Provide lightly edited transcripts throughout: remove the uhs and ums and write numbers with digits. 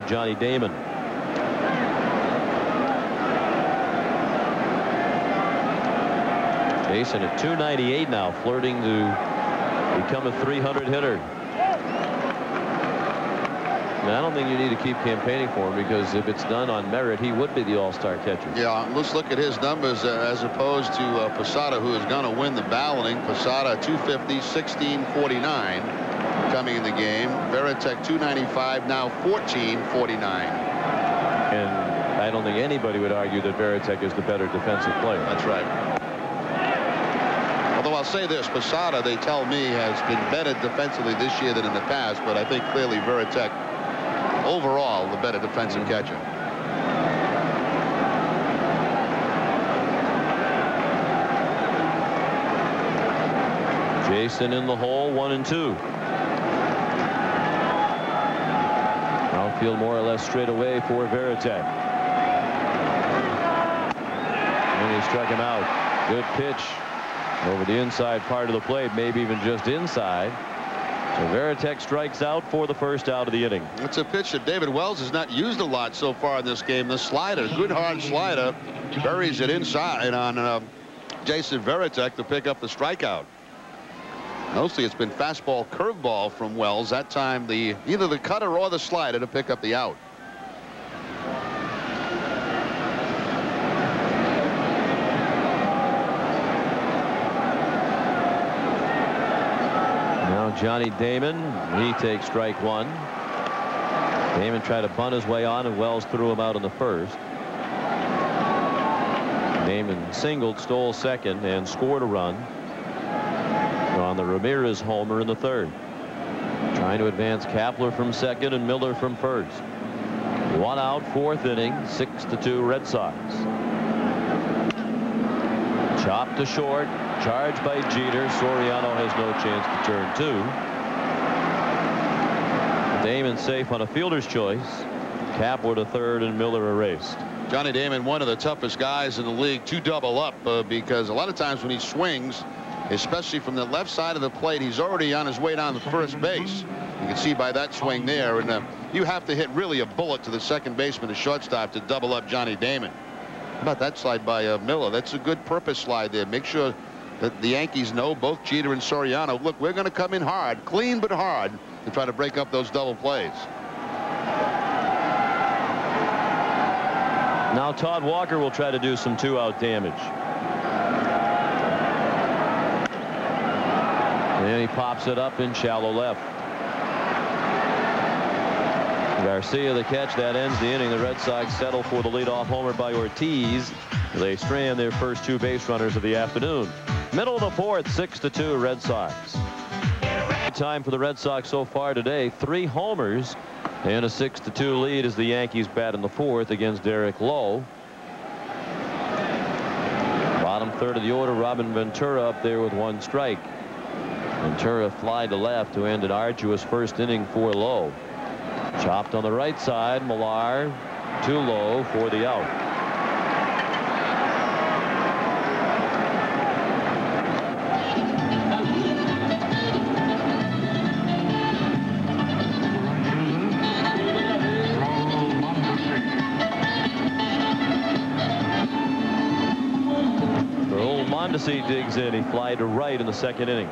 Johnny Damon. Jason at 298 now, flirting to become a 300 hitter. Now, I don't think you need to keep campaigning for him, because if it's done on merit, he would be the all-star catcher. Yeah, let's look at his numbers as opposed to Posada, who is going to win the balloting. Posada 250, 1649 coming in the game. Veritek 295, now 1449. And I don't think anybody would argue that Veritek is the better defensive player. That's right. Although I'll say this, Posada, they tell me, has been better defensively this year than in the past, but I think clearly Veritek overall the better defensive catcher. Jason in the hole, 1-2. Outfield more or less straight away for Veritek. And he struck him out. Good pitch over the inside part of the plate, maybe even just inside. So Veritek strikes out for the first out of the inning. It's a pitch that David Wells has not used a lot so far in this game. The slider, good hard slider, buries it inside on Jason Veritek to pick up the strikeout. Mostly it's been fastball curveball from Wells. That time either the cutter or the slider to pick up the out. Johnny Damon, he takes strike one. Damon tried to bunt his way on, and Wells threw him out in the first. Damon singled, stole second, and scored a run on the Ramirez homer in the third. Trying to advance Kapler from second and Miller from first. One out, fourth inning, 6-2 Red Sox. Chopped to short. Charged by Jeter. Soriano has no chance to turn two. Damon safe on a fielder's choice. Kapler to third and Miller erased. Johnny Damon, one of the toughest guys in the league to double up because a lot of times when he swings, especially from the left side of the plate, he's already on his way down to first base. You can see by that swing there, and you have to hit really a bullet to the second baseman, the shortstop, to double up Johnny Damon. How about that slide by Miller? That's a good purpose slide there. Make sure that the Yankees know, both Jeter and Soriano, look, we're going to come in hard, clean but hard, to try to break up those double plays. Now Todd Walker will try to do some two-out damage. And he pops it up in shallow left. Garcia the catch. That ends the inning. The Red Sox settle for the leadoff homer by Ortiz. They strand their first two base runners of the afternoon. Middle of the fourth, 6-2 Red Sox. Time for the Red Sox so far today, 3 homers and a 6-2 lead as the Yankees bat in the fourth against Derek Lowe. Bottom third of the order, Robin Ventura up there with 1 strike. Ventura fly to left to end an arduous first inning for Lowe. Chopped on the right side, Millar to Lowe for the out. Mondesi digs in. He fly to right in the second inning.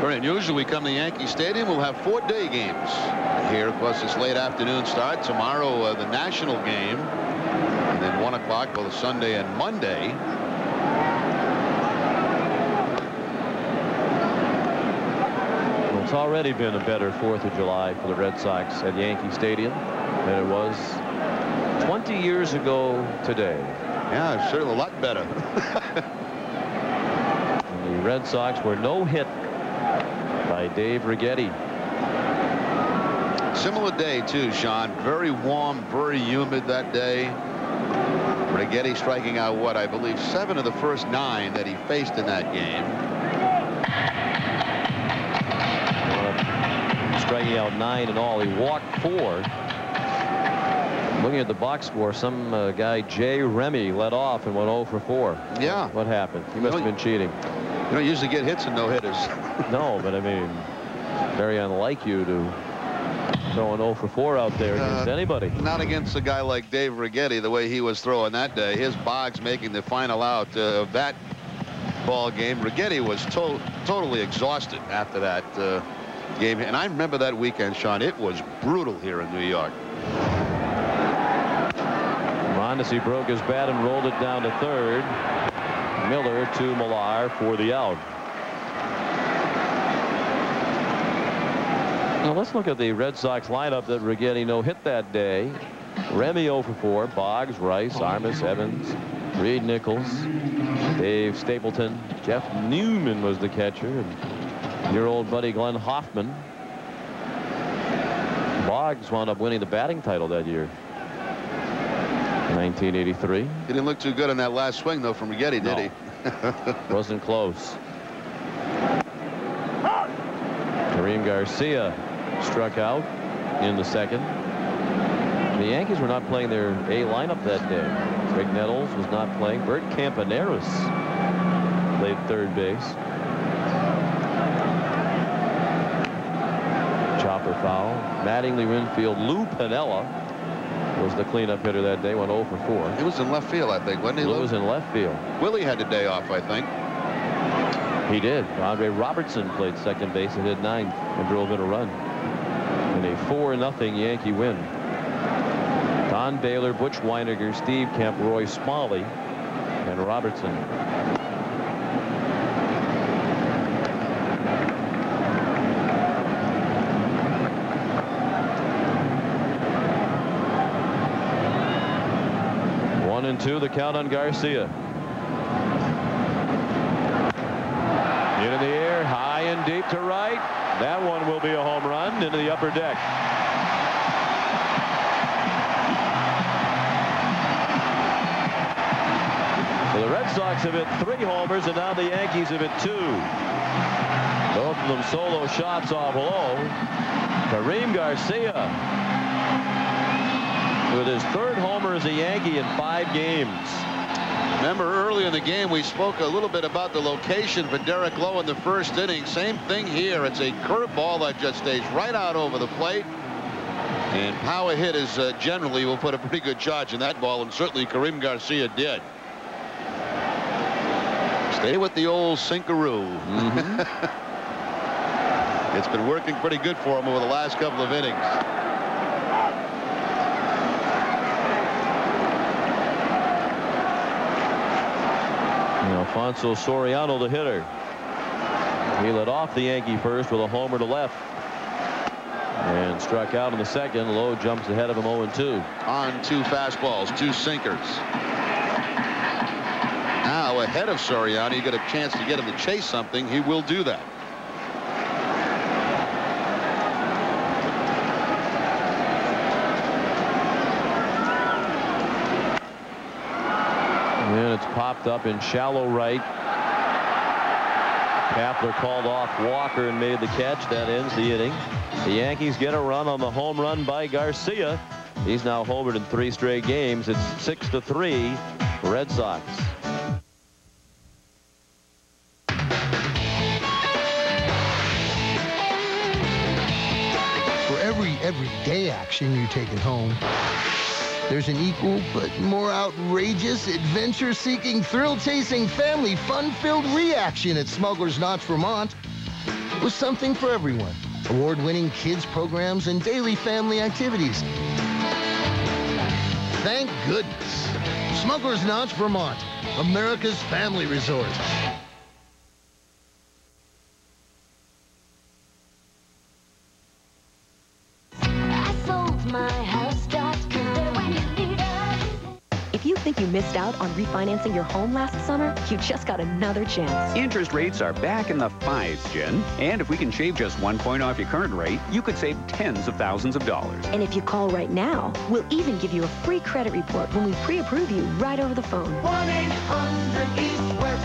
Very unusual. We come to Yankee Stadium. We'll have 4 day games here. Of course, this late afternoon start. Tomorrow, the national game. And then 1 o'clock both Sunday and Monday. Well, it's already been a better 4th of July for the Red Sox at Yankee Stadium than it was 20 years ago today. Yeah, it's certainly a lot better. The Red Sox were no hit by Dave Righetti. Similar day too, Sean. Very warm, very humid that day. Righetti striking out what I believe 7 of the first 9 that he faced in that game. Striking out 9 in all. He walked 4. Looking at the box score, some guy, Jay Remy, led off and went 0 for 4. Yeah. What happened? He must have been cheating. You don't usually get hits and no hitters. No, but I mean, very unlike you to Throwing 0 for 4 out there against anybody. Not against a guy like Dave Righetti, the way he was throwing that day. Here's Boggs making the final out of that ball game. Righetti was totally exhausted after that game. And I remember that weekend, Sean. It was brutal here in New York. Mondesi broke his bat and rolled it down to third. Miller to Millar for the out. Now let's look at the Red Sox lineup that Righetti no-hit that day. Remy 0 for 4. Boggs, Rice, Armas, Evans, Reed Nichols, Dave Stapleton. Jeff Newman was the catcher. And your old buddy Glenn Hoffman. Boggs wound up winning the batting title that year. 1983. He didn't look too good on that last swing, though, from Righetti, did he? Wasn't close. Kareem Garcia struck out in the second. The Yankees were not playing their A lineup that day. Rick Nettles was not playing. Bert Campaneris played third base. Chopper foul. Mattingly, Winfield, Lou Piniella was the cleanup hitter that day. Went 0 for 4. He was in left field, I think, wasn't he? Lou was in left field. Willie had the day off, I think. He did. Andre Robertson played second base and hit 9 and drove in a run in a 4-0 Yankee win. Don Baylor, Butch Weiniger, Steve Kemp, Roy Smalley, and Robertson. One and two, the count on Garcia. In the air, high and deep to right. That one will be a home run into the upper deck. So the Red Sox have hit 3 homers, and now the Yankees have hit 2. Both of them solo shots off low. Kareem Garcia with his 3rd homer as a Yankee in 5 games. Remember early in the game we spoke a little bit about the location for Derek Lowe in the first inning. Same thing here. It's a curveball that just stays right out over the plate. And power hitters generally will put a pretty good charge in that ball, and certainly Kareem Garcia did. Stay with the old sinkaroo. It's been working pretty good for him over the last couple of innings. Alfonso Soriano, the hitter. He led off the Yankee first with a homer to left and struck out in the second. Lowe jumps ahead of him 0-2. On 2 fastballs, 2 sinkers. Now ahead of Soriano, you get a chance to get him to chase something. He will do that. And it's popped up in shallow right. Kapler called off Walker and made the catch. That ends the inning. The Yankees get a run on the home run by Garcia. He's now homered in 3 straight games. It's 6-3 Red Sox. For every everyday action you take at home, there's an equal but more outrageous, adventure-seeking, thrill-chasing, family fun-filled reaction at Smuggler's Notch, Vermont, with something for everyone. Award-winning kids programs and daily family activities. Thank goodness. Smuggler's Notch, Vermont, America's family resort. If you think you missed out on refinancing your home last summer, you just got another chance. Interest rates are back in the 5s, Jen. And if we can shave just 1 point off your current rate, you could save tens of thousands of dollars. And if you call right now, we'll even give you a free credit report when we pre-approve you right over the phone. 1-800-EAST-WEST.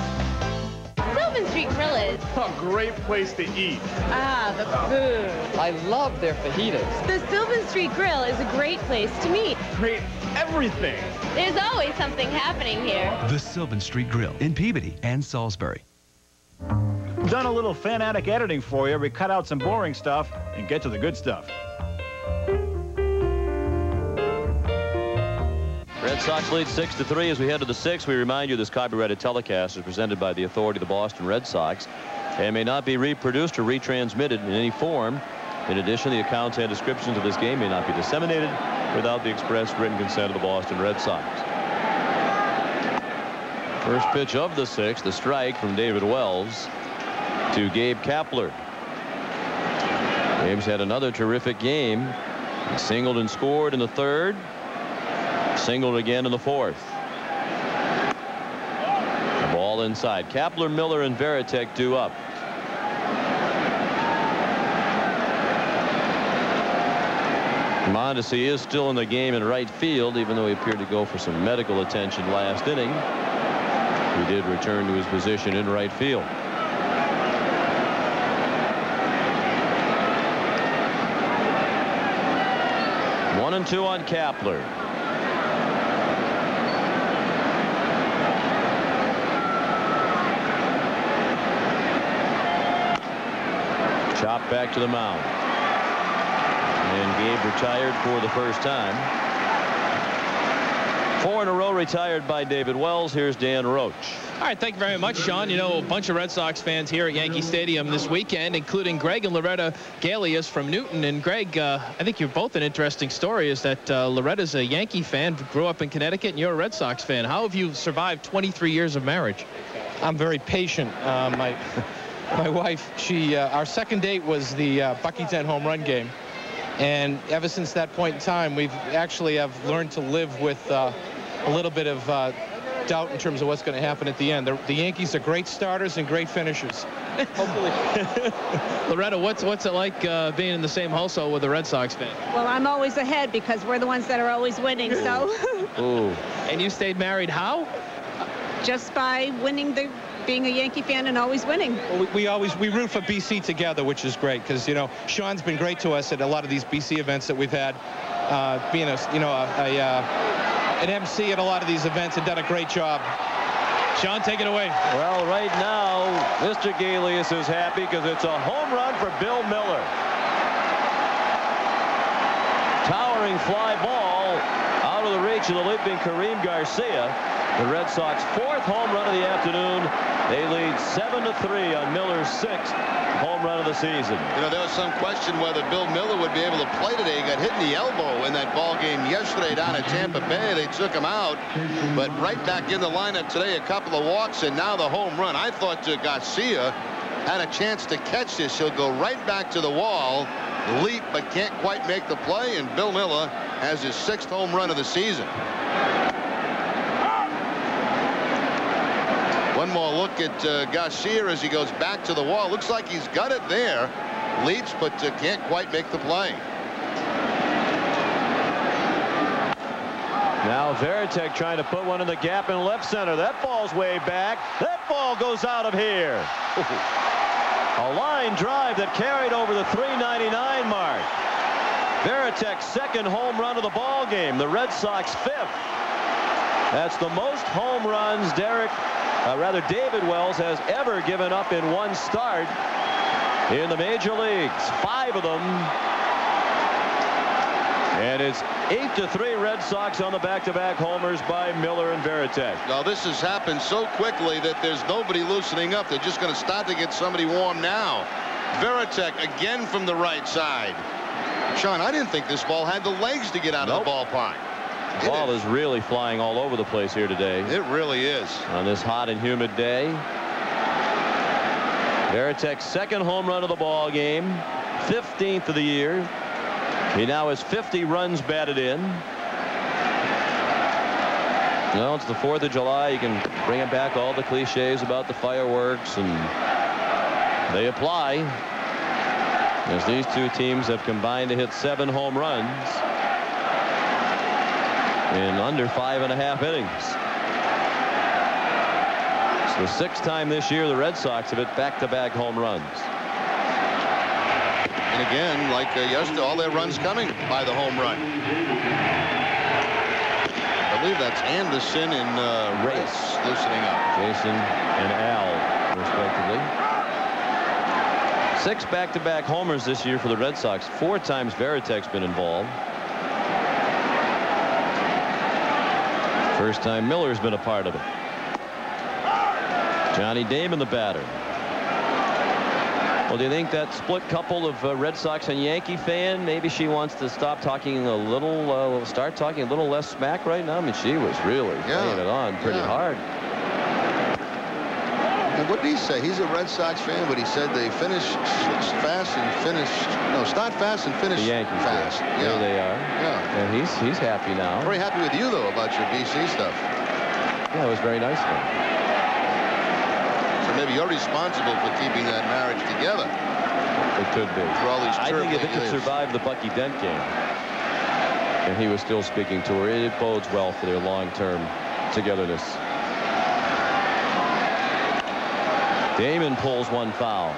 Sylvan Street Grill is a great place to eat. Ah, the food. I love their fajitas. The Sylvan Street Grill is a great place to meet. Great everything. There's always something happening here. The Sylvan Street Grill in Peabody and Salisbury. Done a little fanatic editing for you. We cut out some boring stuff and get to the good stuff. Red Sox lead 6-3 as we head to the 6th. We remind you this copyrighted telecast is presented by the authority of the Boston Red Sox and may not be reproduced or retransmitted in any form. In addition, the accounts and descriptions of this game may not be disseminated without the express written consent of the Boston Red Sox. First pitch of the 6th, the strike from David Wells to Gabe Kapler. Gabe's had another terrific game. He singled and scored in the 3rd. Singled again in the 4th. The ball inside. Kapler, Miller, and Varitek due up. Mondesi is still in the game in right field, even though he appeared to go for some medical attention last inning. He did return to his position in right field. One and two on Kapler. Chopped back to the mound. And Gabe retired for the first time. 4 in a row retired by David Wells. Here's Dan Roach. All right, thank you very much, Sean. You know, a bunch of Red Sox fans here at Yankee Stadium this weekend, including Greg and Loretta Galius from Newton. And Greg, I think you're both an interesting story is that Loretta's a Yankee fan, grew up in Connecticut, and you're a Red Sox fan. How have you survived 23 years of marriage? I'm very patient. My wife, our second date was the Bucky 10 home run game. And ever since that point in time, we've actually have learned to live with a little bit of doubt in terms of what's going to happen at the end. The Yankees are great starters and great finishers. Hopefully. Loretta, what's it like being in the same household with a Red Sox fan? Well, I'm always ahead because we're the ones that are always winning. So. Ooh. And you stayed married how? Just by being a Yankee fan and always winning. Well, we root for BC together, which is great because, you know, Sean's been great to us at a lot of these BC events that we've had. Being an MC at a lot of these events and done a great job. Sean, take it away. Well, right now, Mr. Galius is happy because it's a home run for Bill Miller. Towering fly ball out of the reach of the leaping Kareem Garcia. The Red Sox 4th home run of the afternoon. They lead 7-3 on Miller's 6th home run of the season. You know, there was some question whether Bill Miller would be able to play today. He got hit in the elbow in that ball game yesterday down at Tampa Bay. They took him out, but right back in the lineup today, a couple of walks and now the home run. I thought Garcia had a chance to catch this. He'll go right back to the wall, leap, but can't quite make the play, and Bill Miller has his 6th home run of the season. One more look at Garcia as he goes back to the wall. Looks like he's got it there. Leaps, but can't quite make the play. Now Varitek trying to put one in the gap in left center. That ball's way back. That ball goes out of here. A line drive that carried over the 399 mark. Varitek's 2nd home run of the ball game. The Red Sox 5th. That's the most home runs David Wells has ever given up in one start in the major leagues. 5 of them. And it's 8-3 Red Sox on the back-to-back homers by Miller and Varitek. Now this has happened so quickly that there's nobody loosening up. They're just going to start to get somebody warm now. Varitek again from the right side. Sean, I didn't think this ball had the legs to get out of the ballpark. The ball is really flying all over the place here today. It really is. On this hot and humid day. Varitek's 2nd home run of the ball game. 15th of the year. He now has 50 runs batted in. Well, it's the 4th of July. You can bring it back all the cliches about the fireworks, and they apply. As these two teams have combined to hit 7 home runs in under 5.5 innings. It's the 6th time this year the Red Sox have hit back-to-back home runs. And again, like yesterday, all their runs coming by the home run. I believe that's Anderson and Race loosening up. Jason and Al, respectively. 6 back-to-back homers this year for the Red Sox. 4 times Veritek's been involved. First time Miller's been a part of it. Johnny Damon, the batter. Well, do you think that split couple of Red Sox and Yankee fan, maybe she wants to stop talking a little, start talking a little less smack right now? I mean, she was really laying it on pretty hard. And what did he say? He's a Red Sox fan, but he said they finished fast and finished. No, start fast and finish the Yankees fast. There they are. Yeah. And he's happy now. Very happy with you, though, about your BC stuff. Yeah, it was very nice of him. So maybe you're responsible for keeping that marriage together. It could be. For all these I think if it could survive the Bucky Dent game, and he was still speaking to her, it bodes well for their long-term togetherness. Damon pulls one foul.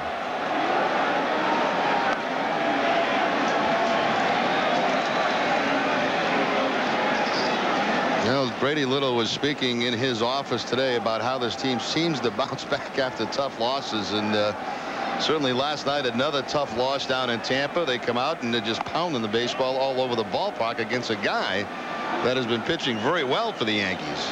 You know, Brady Little was speaking in his office today about how this team seems to bounce back after tough losses, and certainly last night another tough loss down in Tampa. They come out and they're just pounding the baseball all over the ballpark against a guy that has been pitching very well for the Yankees.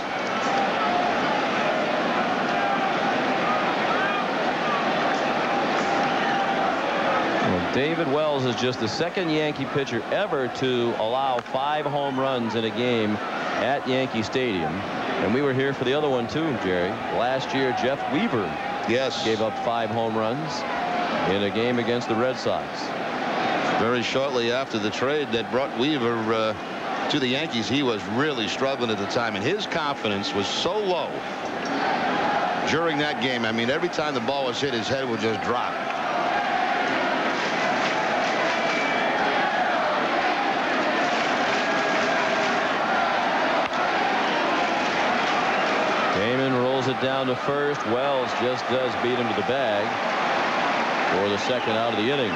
David Wells is just the second Yankee pitcher ever to allow 5 home runs in a game at Yankee Stadium. And we were here for the other one too, Jerry. Last year, Jeff Weaver gave up 5 home runs in a game against the Red Sox. Very shortly after the trade that brought Weaver to the Yankees, he was really struggling at the time, and his confidence was so low during that game. I mean, every time the ball was hit, his head would just drop. It down to first. Wells just does beat him to the bag for the second out of the inning.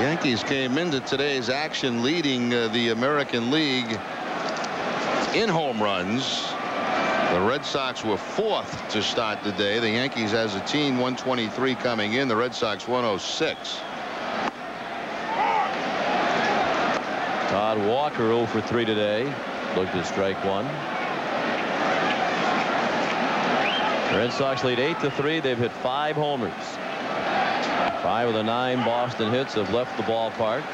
Yankees came into today's action leading the American League in home runs. The Red Sox were 4th to start the day. The Yankees as a team 123 coming in. The Red Sox 106. Todd Walker 0 for 3 today. Looked at strike 1. The Red Sox lead 8-3. They've hit 5 homers. 5 of the 9 Boston hits have left the ballpark.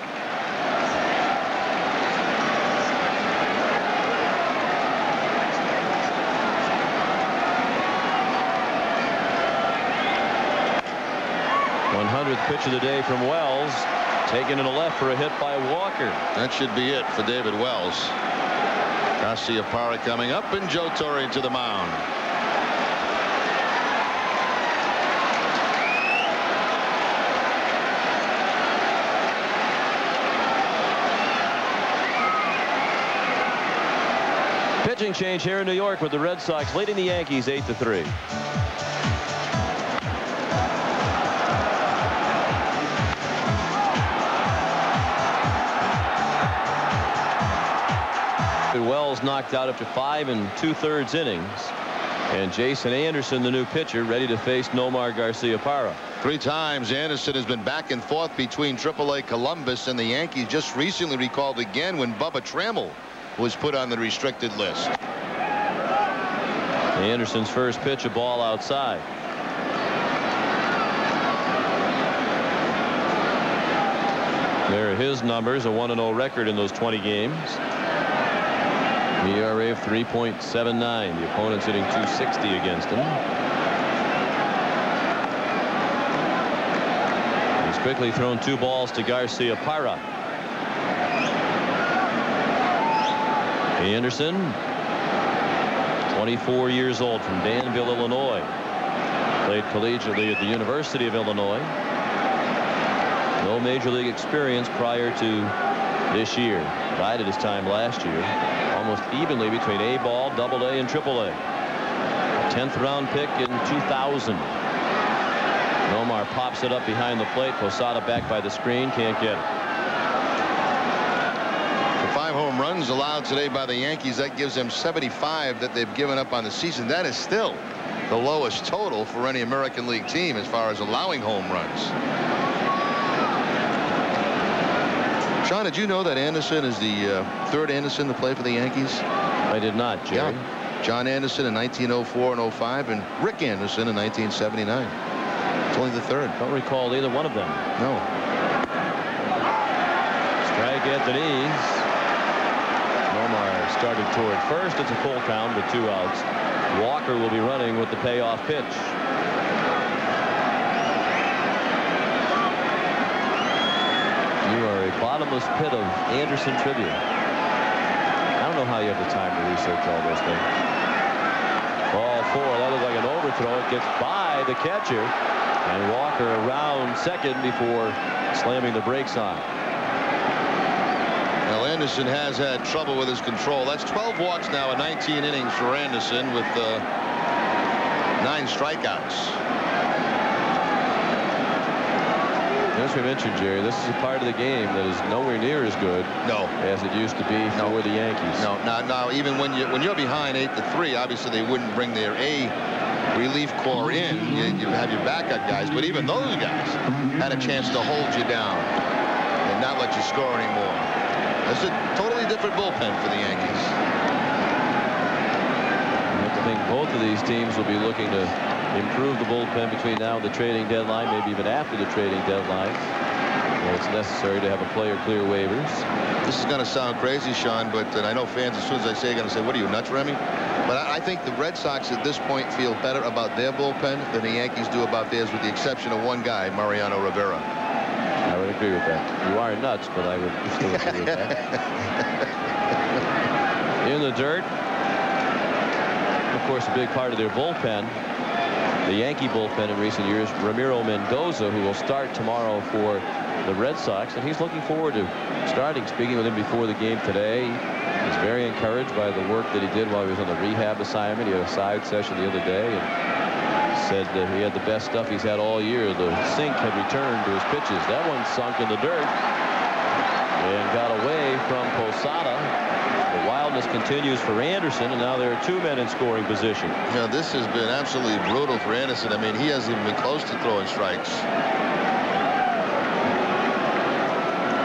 Pitch of the day from Wells, taken in the left for a hit by Walker. That should be it for David Wells. Garciaparra coming up, and Joe Torre to the mound. Pitching change here in New York with the Red Sox leading the Yankees 8-3. Wells knocked out after 5 2/3 innings, and Jason Anderson, the new pitcher, ready to face Nomar Garciaparra. 3 times Anderson has been back and forth between AAA Columbus and the Yankees. Just recently recalled again when Bubba Trammell was put on the restricted list. Anderson's first pitch, a ball outside. There are his numbers, a 1-0 record in those 20 games. ERA of 3.79. The opponent's hitting .260 against him. He's quickly thrown 2 balls to Garciaparra. Anderson, 24 years old, from Danville, Illinois. Played collegiately at the University of Illinois. No major league experience prior to this year. Divided his time last year almost evenly between A-ball, Double-A, and Triple-A. 10th round pick in 2000. Nomar pops it up behind the plate. Posada back by the screen, can't get it. runs allowed today by the Yankees. That gives them 75 that they've given up on the season. That is still the lowest total for any American League team as far as allowing home runs. Sean, did you know that Anderson is the third Anderson to play for the Yankees? I did not, Jerry. Yeah. John Anderson in 1904 and 05, and Rick Anderson in 1979. It's only the third. Don't recall either one of them. No. Strike at the knees. Nomar started toward first. It's a full count with 2 outs. Walker will be running with the payoff pitch. You are a bottomless pit of Anderson trivia. I don't know how you have the time to research all those things. Ball 4. That looks like an overthrow. It gets by the catcher. And Walker around second before slamming the brakes on. Well, Anderson has had trouble with his control. That's 12 walks now in 19 innings for Anderson with 9 strikeouts. As we mentioned, Jerry, this is a part of the game that is nowhere near as good as it used to be for the Yankees. No, now even when you're behind 8-3, obviously they wouldn't bring their relief corps in. You have your backup guys, but even those guys had a chance to hold you down and not let you score anymore. It's a totally different bullpen for the Yankees. I think both of these teams will be looking to improve the bullpen between now and the trading deadline, maybe even after the trading deadline. Well, it's necessary to have a player clear waivers. This is going to sound crazy, Sean, but I know fans, as soon as I say, are going to say, what are you, nuts, Remy? But I think the Red Sox at this point feel better about their bullpen than the Yankees do about theirs, with the exception of one guy, Mariano Rivera. I would agree with that. You are nuts, but I would still agree with that. In the dirt. Of course, a big part of their bullpen, the Yankee bullpen in recent years, Ramiro Mendoza, who will start tomorrow for the Red Sox, and he's looking forward to starting. Speaking with him before the game today, he's very encouraged by the work that he did while he was on the rehab assignment. He had a side session the other day and said that he had the best stuff he's had all year. The sink had returned to his pitches. That one sunk in the dirt and got away from Posada. The wildness continues for Anderson, and now there are 2 men in scoring position. Yeah, this has been absolutely brutal for Anderson. I mean, he hasn't even been close to throwing strikes.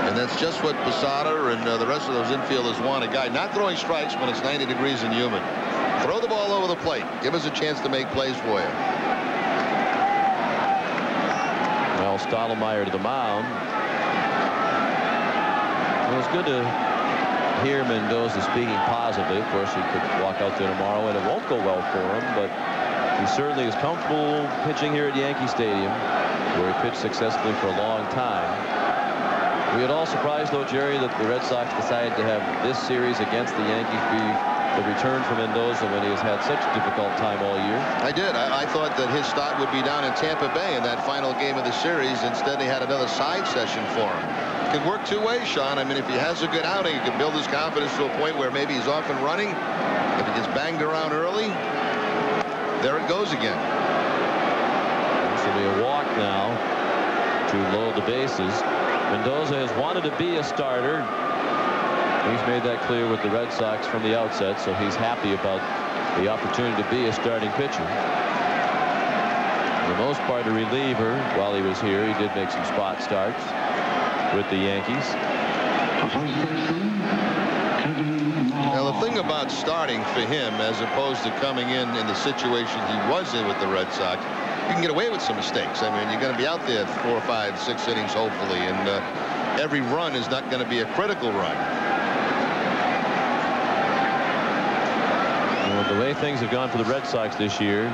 And that's just what Posada and the rest of those infielders want. A guy not throwing strikes when it's 90 degrees and humid. Throw the ball over the plate. Give us a chance to make plays for you. Well, Stottlemyre to the mound. It was good to hear Mendoza speaking positively. Of course, he could walk out there tomorrow and it won't go well for him, but he certainly is comfortable pitching here at Yankee Stadium, where he pitched successfully for a long time. We had all surprised, though, Jerry, that the Red Sox decided to have this series against the Yankees be the return for Mendoza when he has had such a difficult time all year. I did. I thought that his start would be down in Tampa Bay in that final game of the series. Instead, they had another side session for him. It can work 2 ways, Sean. I mean, if he has a good outing, he can build his confidence to a point where maybe he's off and running. If he gets banged around early, there it goes again. This will be a walk now to load the bases. Mendoza has wanted to be a starter. He's made that clear with the Red Sox from the outset, so he's happy about the opportunity to be a starting pitcher. For the most part, a reliever. While he was here, he did make some spot starts with the Yankees. Now, the thing about starting for him, as opposed to coming in the situation he was in with the Red Sox, you can get away with some mistakes. I mean, you're going to be out there 4, 5, 6 innings, hopefully, and every run is not going to be a critical run. Well, the way things have gone for the Red Sox this year,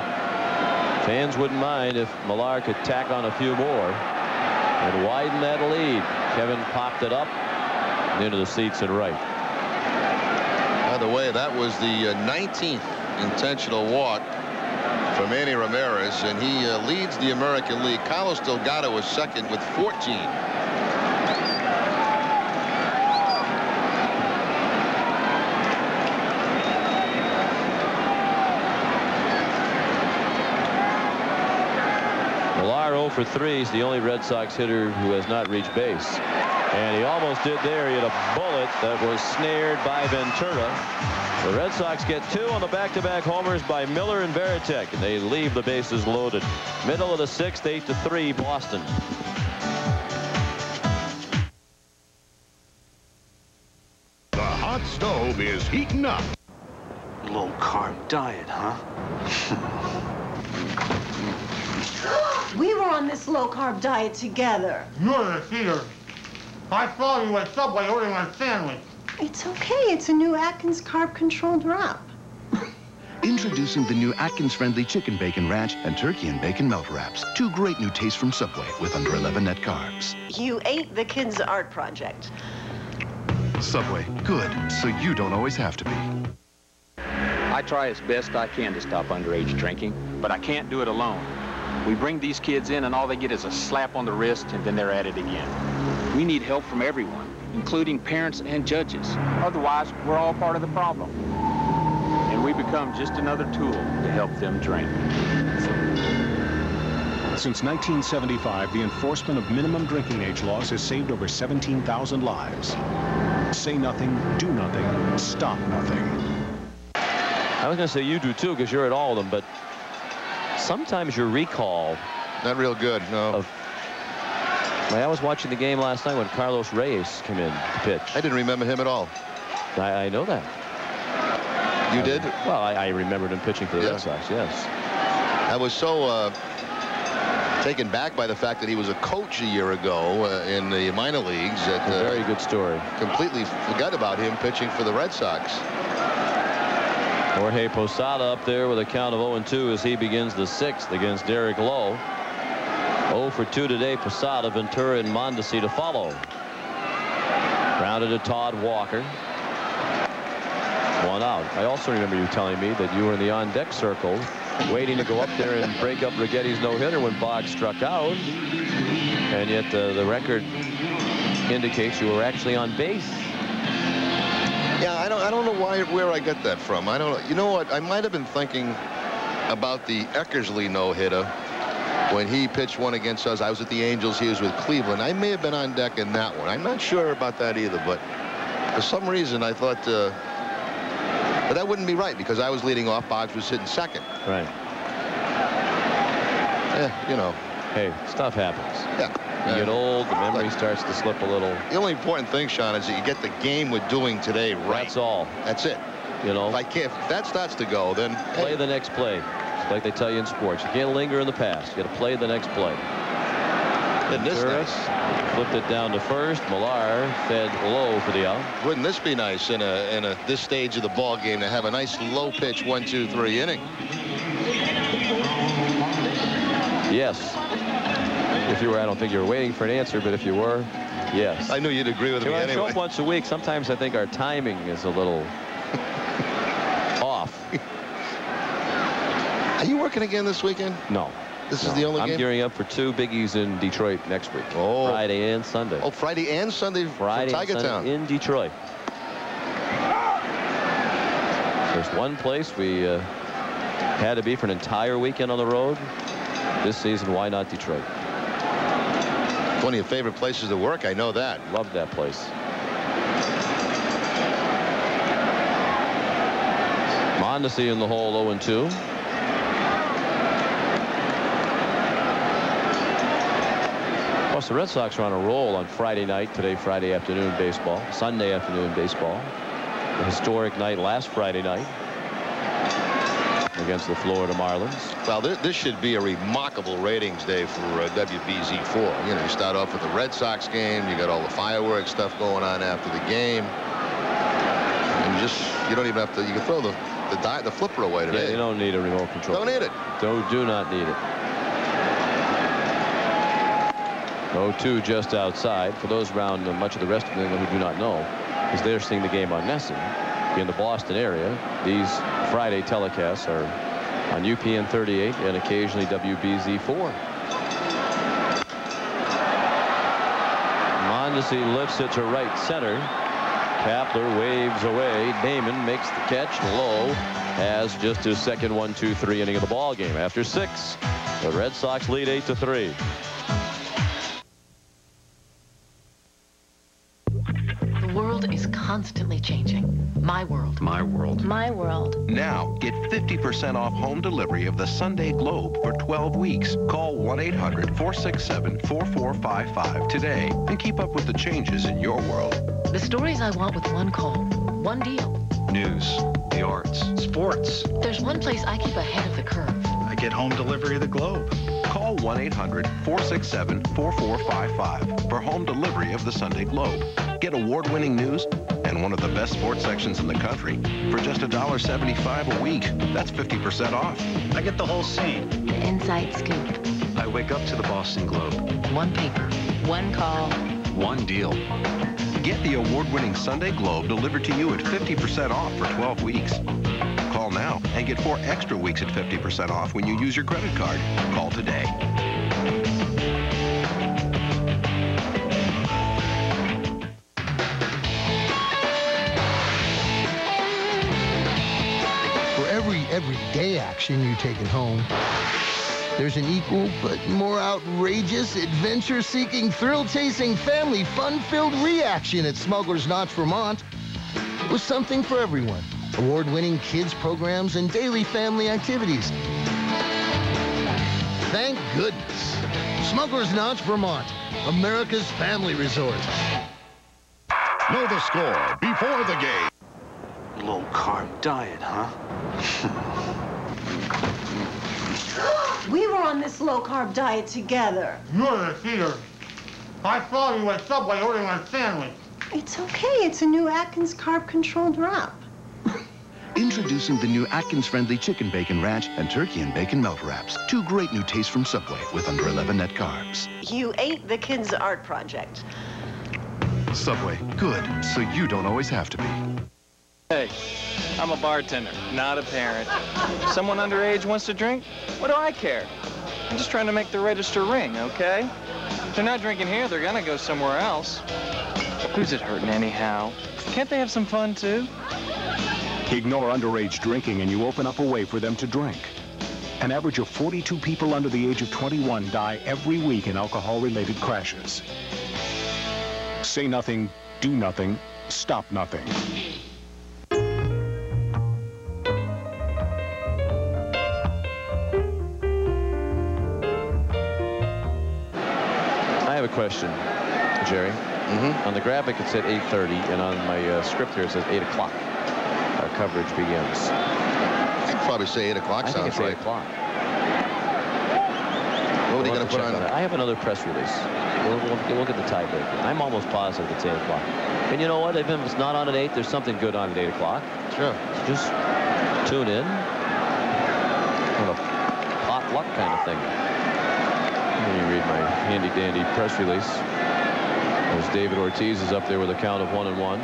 fans wouldn't mind if Millar could tack on a few more and widen that lead. Kevin popped it up and into the seats and right. By the way, that was the 19th intentional walk for Manny Ramirez, and he leads the American League. Carlos Delgado is second with 14. Millar 0 for 3. He's the only Red Sox hitter who has not reached base. And he almost did there. He had a bullet that was snared by Ventura. The Red Sox get 2 on the back-to-back homers by Miller and Varitek, and they leave the bases loaded. Middle of the 6th, 8-3 Boston. The hot stove is heating up. Low-carb diet, huh? We were on this low-carb diet together. You're the cheater. I saw you at Subway ordering a sandwich. It's okay. It's a new Atkins carb-controlled wrap. Introducing the new Atkins-friendly chicken bacon ranch and turkey and bacon melt wraps. 2 great new tastes from Subway with under 11 net carbs. You ate the kids' art project. Subway, good, so you don't always have to be. I try as best I can to stop underage drinking, but I can't do it alone. We bring these kids in and all they get is a slap on the wrist and then they're at it again. We need help from everyone, including parents and judges. Otherwise, we're all part of the problem. And we become just another tool to help them drink. Since 1975, the enforcement of minimum drinking age laws has saved over 17,000 lives. Say nothing, do nothing, stop nothing. I was going to say you do too, because you're at all of them, but sometimes your recall. Not real good, no. I was watching the game last night when Carlos Reyes came in to pitch. I didn't remember him at all. I know that. You did? Well, I remembered him pitching for the Red Sox, yes. I was so taken back by the fact that he was a coach a year ago in the minor leagues. That, a very good story. Completely forgot about him pitching for the Red Sox. Jorge Posada up there with a count of 0-2 as he begins the 6th against Derek Lowe. 0 for 2 today. Posada, Ventura, and Mondesi to follow. Grounded to Todd Walker. 1 out. I also remember you telling me that you were in the on-deck circle waiting to go up there and break up Righetti's no-hitter when Boggs struck out. And yet the record indicates you were actually on base. Yeah, I don't know where I get that from. I don't know. You know what? I might have been thinking about the Eckersley no-hitter when he pitched one against us. I was at the Angels. He was with Cleveland. I may have been on deck in that one. I'm not sure about that either, but for some reason I thought, but that wouldn't be right because I was leading off. Boggs was hitting second. Right. Yeah, you know. Hey, stuff happens. Yeah. You get old, the memory starts to slip a little. The only important thing, Sean, is that you get the game we're doing today right. That's all. That's it. You know. If that starts to go, then play the next play. Like they tell you in sports, you can't linger in the past. You got to play the next play. Ventura flipped it down to first. Millar fed low for the out. Wouldn't this be nice in this stage of the ball game to have a nice low pitch 1-2-3 inning? Yes. If you were, I don't think you were waiting for an answer, but if you were, yes. I knew you'd agree with me anyway. I show up once a week. Sometimes I think our timing is a little off. Are you working again this weekend? No. This is the only game? I'm gearing up for 2 biggies in Detroit next week. Oh. Friday and Sunday. Oh, Friday and Sunday Friday for Tiger Town. In Detroit. There's one place we had to be for an entire weekend on the road. This season, why not Detroit? One of your favorite places to work, I know that. Love that place. Mondesi in the hole, 0-2. Of course, the Red Sox are on a roll on Friday night, today Friday afternoon baseball, Sunday afternoon baseball. A historic night last Friday night against the Florida Marlins. Well, this should be a remarkable ratings day for WBZ4. You know, you start off with the Red Sox game. You got all the fireworks stuff going on after the game. And you don't even have to. You can throw the flipper away today. Yeah, you don't need a remote control. Don't need it. Do not need it. 0-2 just outside. For those around much of the rest of England who do not know, is they're seeing the game on NESN in the Boston area. These Friday telecasts are on UPN 38 and occasionally WBZ4. Mondesi lifts it to right center. Kapler waves away. Damon makes the catch. Lowe has just his second 1-2-3 inning of the ball game. After 6, The Red Sox lead 8-3. The world is constantly changing. My world. My world. My world. Now, get 50% off home delivery of the Sunday Globe for 12 weeks. Call 1-800-467-4455 today and keep up with the changes in your world. The stories I want with one call. One deal. News, the arts, sports. There's one place I keep ahead of the curve. I get home delivery of the Globe. Call 1-800-467-4455 for home delivery of the Sunday Globe. Get award-winning news and one of the best sports sections in the country for just $1.75 a week. That's 50% off. I get the whole scene. The inside scoop. I wake up to the Boston Globe. One paper. One call. One deal. Get the award-winning Sunday Globe delivered to you at 50% off for 12 weeks. Call now and get 4 extra weeks at 50% off when you use your credit card. Call today. For every everyday action you take it home, there's an equal but more outrageous, adventure-seeking, thrill-chasing, family fun-filled reaction at Smuggler's Notch, Vermont. With something for everyone. Award-winning kids programs and daily family activities. Thank goodness. Smuggler's Notch, Vermont, America's family resort. Know the score before the game. Low-carb diet, huh? We were on this low-carb diet together. You're the cheater. I saw you at Subway ordering my sandwich. It's okay. It's a new Atkins carb-controlled wrap. Introducing the new Atkins-friendly chicken bacon ranch and turkey and bacon melt wraps. 2 great new tastes from Subway with under 11 net carbs. You ate the kids' art project. Subway, good, so you don't always have to be. Hey, I'm a bartender, not a parent. Someone underage wants to drink? What do I care? I'm just trying to make the register ring, okay? If they're not drinking here, they're gonna go somewhere else. Who's it hurting anyhow? Can't they have some fun too? Ignore underage drinking and you open up a way for them to drink. An average of 42 people under the age of 21 die every week in alcohol-related crashes. Say nothing, do nothing, stop nothing. I have a question, Jerry. On the graphic, it said 8:30, and on my script here, it says 8 o'clock. Our coverage begins. I'd probably say 8 o'clock sounds right. 8 o'clock. What are you going to put on? I have another press release. We'll get the tiebreaker. I'm almost positive it's 8 o'clock. And you know what? Even if it's not on at 8, there's something good on at 8 o'clock. Sure. Just tune in. Kind of potluck kind of thing. Let me read my handy-dandy press release. As David Ortiz is up there with a count of 1-1.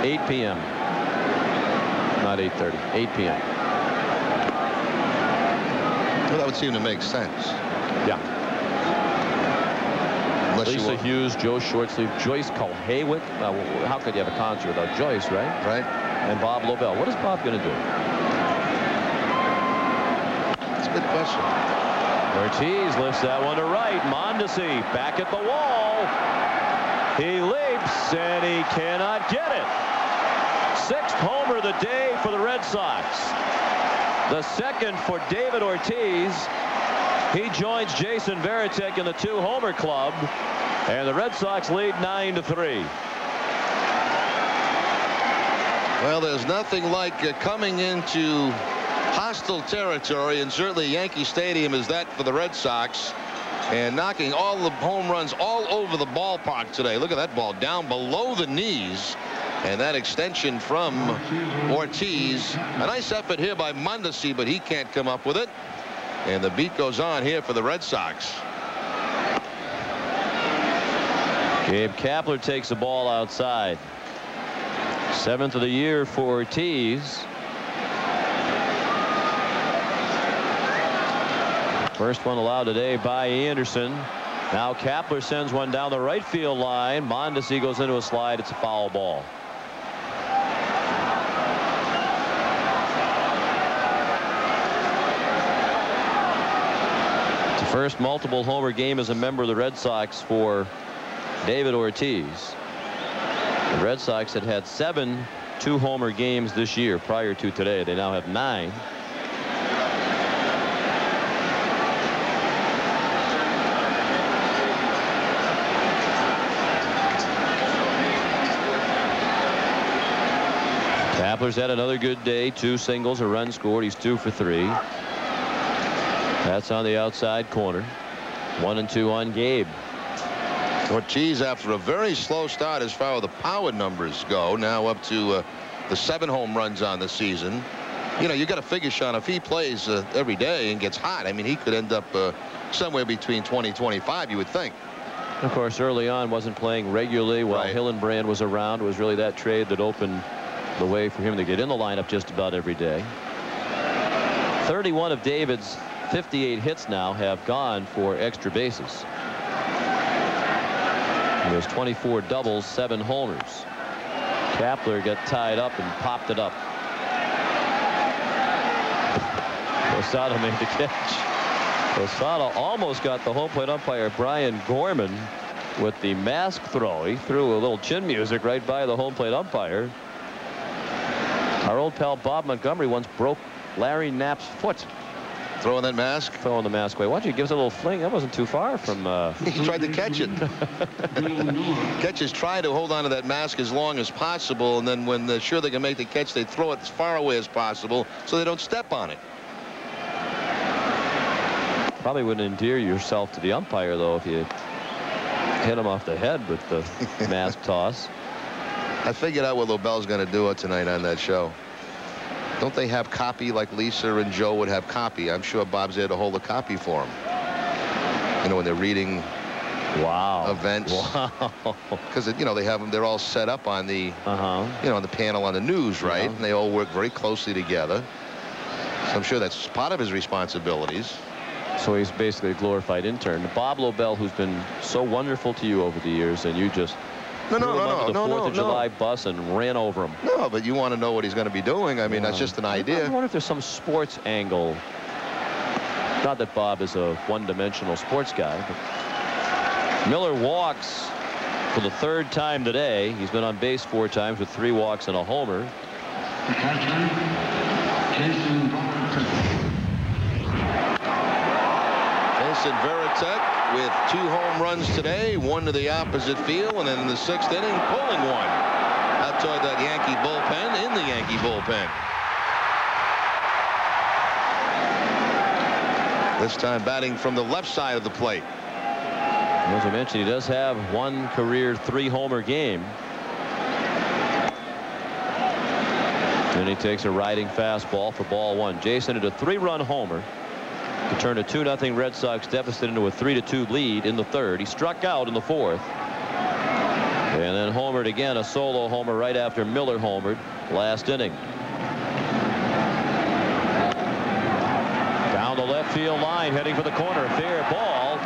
8 p.m. Not 8:30. 8 p.m. Well, that would seem to make sense. Yeah. Unless Lisa Hughes, Joe Shortsleeve, Joyce Kulhawick. How could you have a concert without Joyce, right? Right. And Bob Lobel. What is Bob going to do? That's a good question. Ortiz lifts that one to right. Mondesi back at the wall. He leaps, and he cannot get it. 6th homer of the day for the Red Sox. The 2nd for David Ortiz. He joins Jason Varitek in the 2-homer club, and the Red Sox lead 9-3. Well, there's nothing like coming into hostile territory, and certainly Yankee Stadium is that for the Red Sox, and knocking all the home runs all over the ballpark today. Look at that ball down below the knees, and that extension from Ortiz. A nice effort here by Mondesi, but he can't come up with it, and the beat goes on here for the Red Sox. Gabe Kapler takes the ball outside. 7th of the year for Ortiz. First one allowed today by Anderson. Now Kapler sends one down the right field line. Mondesi goes into a slide. It's a foul ball. First multiple homer game as a member of the Red Sox for David Ortiz. The Red Sox had 7 two-homer games this year prior to today. They now have 9. Kapler's had another good day. 2 singles, a run scored. He's 2 for 3. That's on the outside corner. 1-2 on Gabe. Ortiz, after a very slow start as far as the power numbers go, now up to the 7 home runs on the season. You know, you got to figure, Sean, if he plays every day and gets hot, I mean, he could end up somewhere between 20-25, you would think. Of course, early on wasn't playing regularly while Hillenbrand was around. It was really that trade that opened the way for him to get in the lineup just about every day. 31 of David's 58 hits now have gone for extra bases. There's 24 doubles, 7 homers. Kapler got tied up and popped it up. Posada made the catch. Posada almost got the home plate umpire Brian Gorman with the mask throw. He threw a little chin music right by the home plate umpire. Our old pal Bob Montgomery once broke Larry Knapp's foot. Throwing that mask? Throwing the mask away. Why don't you give us a little fling? That wasn't too far from... He tried to catch it. Catchers try to hold on to that mask as long as possible, and then when they're sure they can make the catch, they throw it as far away as possible so they don't step on it. Probably wouldn't endear yourself to the umpire, though, if you hit him off the head with the mask toss. I figured out what Lobel's going to do tonight on that show. Don't they have copy like Lisa and Joe would have copy? I'm sure Bob's there to hold a copy for them. You know, when they're reading events. Wow. Because, you know, they have them, they're all set up on the, you know, on the panel on the news, right? And they all work very closely together. So I'm sure that's part of his responsibilities. So he's basically a glorified intern. Bob Lobel, who's been so wonderful to you over the years, and you just threw him under the 4th of July bus and ran over him. No, but you want to know what he's going to be doing. I mean, that's just an idea. I wonder if there's some sports angle. Not that Bob is a one-dimensional sports guy, but Miller walks for the 3rd time today. He's been on base 4 times with 3 walks and a homer. Jason Varitek with 2 home runs today, 1 to the opposite field, and then in the 6th inning, pulling 1 out toward that Yankee bullpen, in the Yankee bullpen. This time batting from the left side of the plate. As I mentioned, he does have 1 career 3-homer game. And he takes a riding fastball for ball 1. Jason hit a 3-run homer to turn a 2-0 Red Sox deficit into a 3-2 lead in the 3rd. He struck out in the 4th. And then homered again, a solo homer right after Miller homered last inning. Down the left field line, heading for the corner. A fair ball.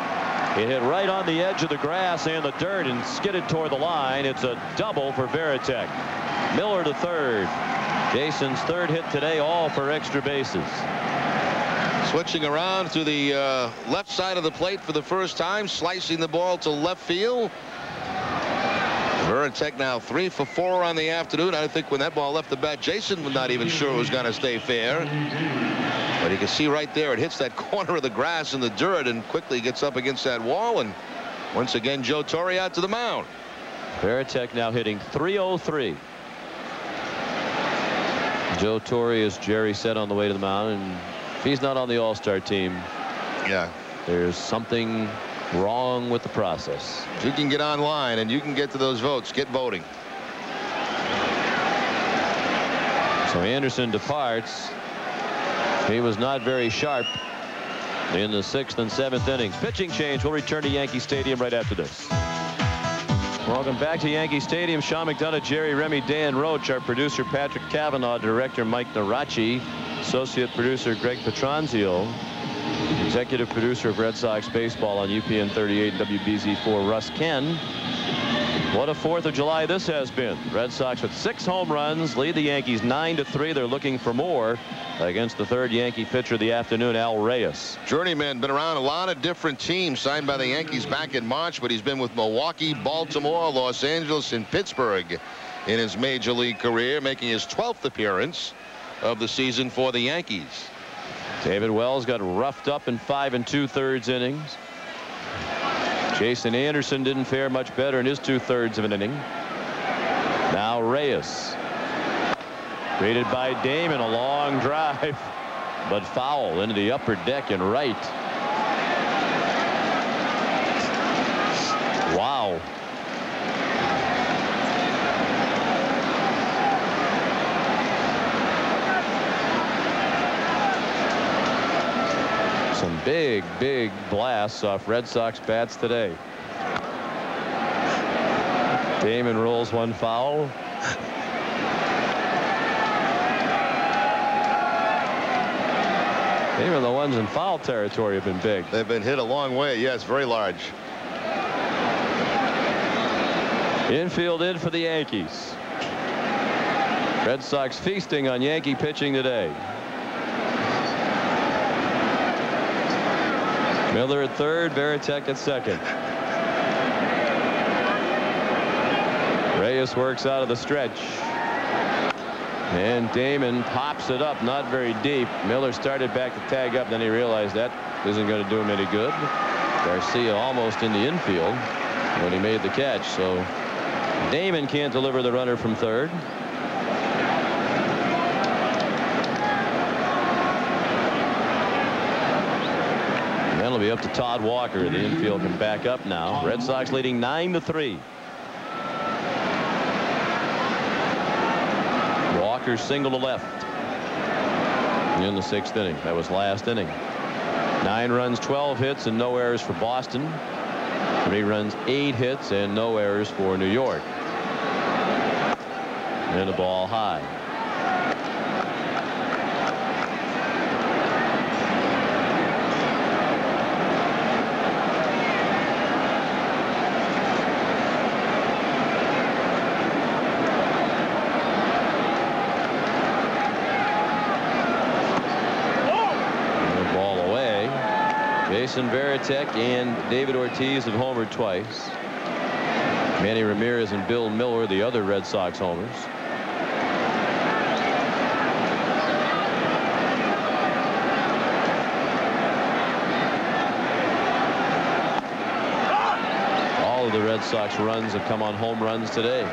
It hit right on the edge of the grass and the dirt and skidded toward the line. It's a double for Varitek. Miller to 3rd. Jason's 3rd hit today, all for extra bases. Switching around to the left side of the plate for the first time, slicing the ball to left field. Varitek now 3 for 4 on the afternoon. I think when that ball left the bat, Jason was not even sure it was going to stay fair. But you can see right there, it hits that corner of the grass and the dirt and quickly gets up against that wall. And once again, Joe Torre out to the mound. Varitek now hitting .303. Joe Torre, as Jerry said on the way to the mound, and if he's not on the All-Star team, there's something wrong with the process. If you can get online and you can get to those votes, get voting. So Anderson departs. He was not very sharp in the 6th and 7th innings. Pitching change. We'll return to Yankee Stadium right after this. Welcome back to Yankee Stadium. Sean McDonough, Jerry Remy, Dan Roach, our producer Patrick Cavanaugh, director Mike Narachi, associate producer Greg Petronzio, executive producer of Red Sox baseball on UPN 38 and WBZ4 Russ Ken. What a 4th of July this has been. Red Sox with 6 home runs lead the Yankees 9-3. They're looking for more against the 3rd Yankee pitcher of the afternoon, Al Reyes. Journeyman, been around a lot of different teams, signed by the Yankees back in March, but he's been with Milwaukee, Baltimore, Los Angeles, and Pittsburgh in his major league career, making his 12th appearance of the season for the Yankees. David Wells got roughed up in 5 2/3 innings. Jason Anderson didn't fare much better in his 2/3 of an inning. Now Reyes. Greeted by Damon, a long drive, but foul into the upper deck and right. Wow. Some big blasts off Red Sox bats today. Damon rolls one foul. Even the ones in foul territory have been big. They've been hit a long way. Yes, very large. Infield in for the Yankees. Red Sox feasting on Yankee pitching today. Miller at 3rd, Varitek at 2nd. Reyes works out of the stretch. And Damon pops it up, not very deep. Miller started back to tag up, then he realized that isn't going to do him any good. Garcia almost in the infield when he made the catch. So Damon can't deliver the runner from 3rd. That'll be up to Todd Walker. The infield can back up now. Red Sox leading 9-3. Walker single to left in the 6th inning. That was last inning. 9 runs, 12 hits, and no errors for Boston. 3 runs, 8 hits, and no errors for New York. And the ball high. Jason Varitek and David Ortiz have homered twice. Manny Ramirez and Bill Miller, the other Red Sox homers. All of the Red Sox runs have come on home runs today.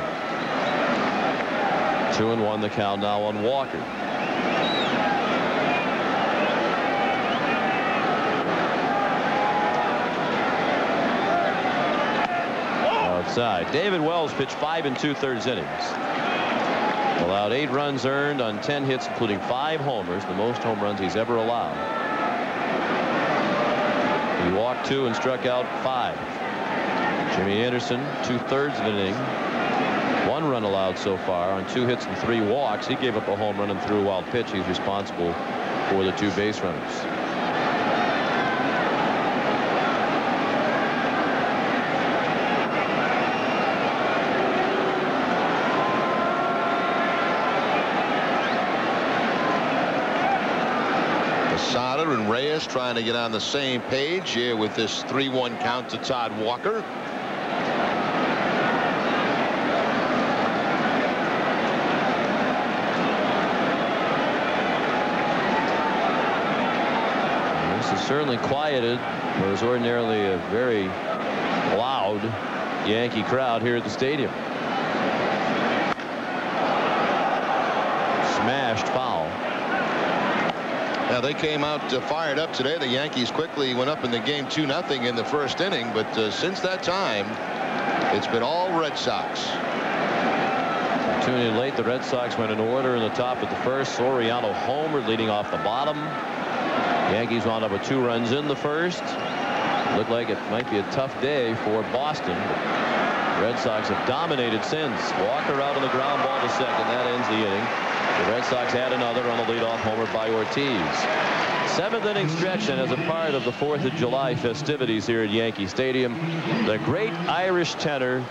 2-1 the count now on Walker. Outside. David Wells pitched 5 2/3 innings. Allowed 8 runs earned on 10 hits, including 5 homers, the most home runs he's ever allowed. He walked 2 and struck out 5. Jimmy Anderson, 2/3 of an inning. 1 run allowed so far on 2 hits and 3 walks. He gave up a home run and threw a wild pitch. He's responsible for the 2 base runners. And Reyes trying to get on the same page here with this 3-1 count to Todd Walker. This is certainly quieted what is ordinarily a very loud Yankee crowd here at the stadium. Smashed foul. Now they came out fired up today. The Yankees quickly went up in the game 2-0 in the 1st inning, but since that time it's been all Red Sox. Tuning in late, the Red Sox went in order in the top of the 1st. Soriano homer leading off the bottom. Yankees wound up with 2 runs in the 1st. Looked like it might be a tough day for Boston. Red Sox have dominated since. Walker out on the ground ball to 2nd. That ends the inning. The Red Sox had another on the leadoff homer by Ortiz. 7th inning stretch, and as a part of the 4th of July festivities here at Yankee Stadium, the great Irish tenor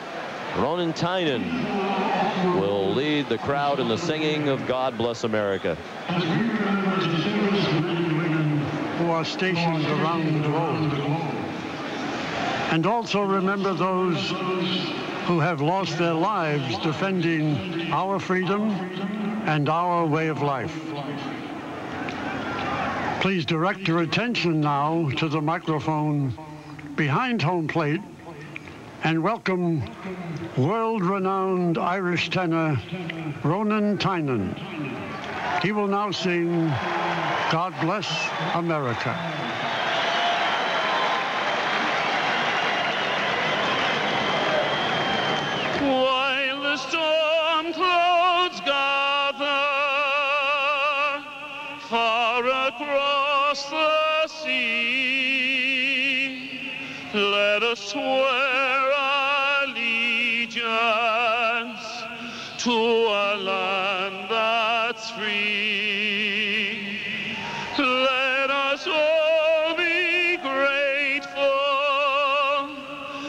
Ronan Tynan will lead the crowd in the singing of God Bless America. Who are stationed around the globe. And also remember those who have lost their lives defending our freedom and our way of life. Please direct your attention now to the microphone behind home plate and welcome world-renowned Irish tenor Ronan Tynan. He will now sing God Bless America. While the storm clouds gather far across the sea, let us swear allegiance to a land that's free. Let us all be grateful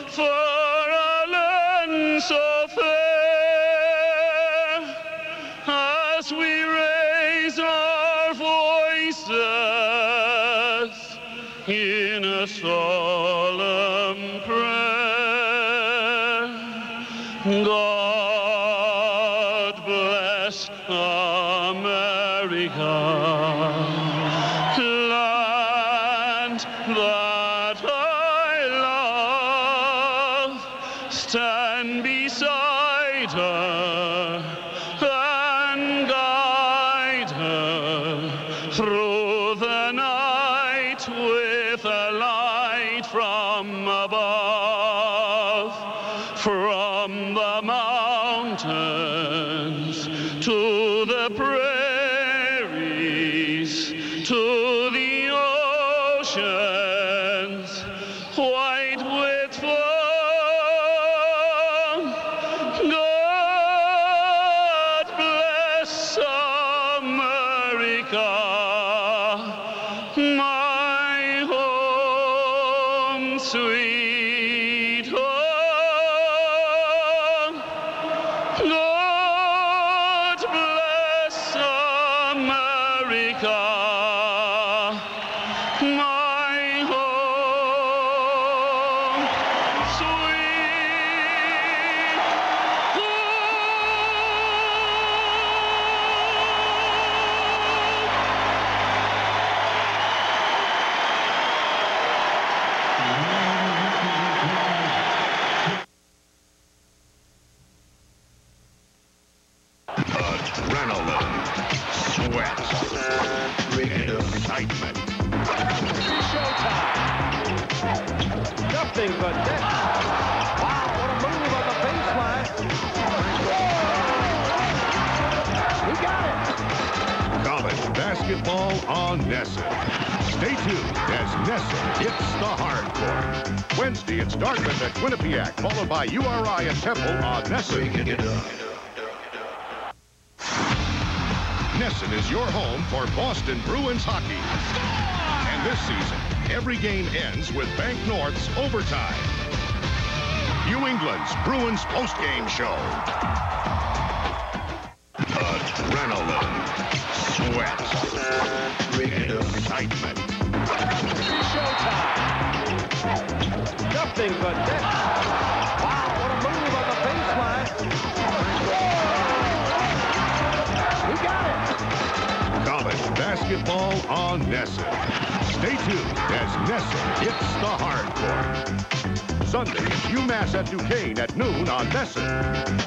for a land so fair, as we raise our voices in a solemn prayer. God bless America, land that I love. Stand beside her and guide her through the night with a light from above. From the mountains to the prairies to the oceans white with foam. God bless America, my home sweet home. God bless America, my home sweet Adrenaline, sweat, excitement. Showtime. Nothing but net. Wow, what a move on the baseline. He got it. College basketball on NESN. Stay tuned as NESN hits the hardcore. Wednesday, it's Dartmouth at Quinnipiac, followed by URI and Temple on NESN. NESN is your home for Boston Bruins hockey. And this season, every game ends with Bank North's overtime. New England's Bruins postgame show. Adrenaline, sweat, excitement. Showtime. Nothing but net. Wow, what a move on the baseline. He got it. College basketball on NESN. Stay tuned as NESN hits the hardcore. Sunday, it's UMass at Duquesne at noon on NESN.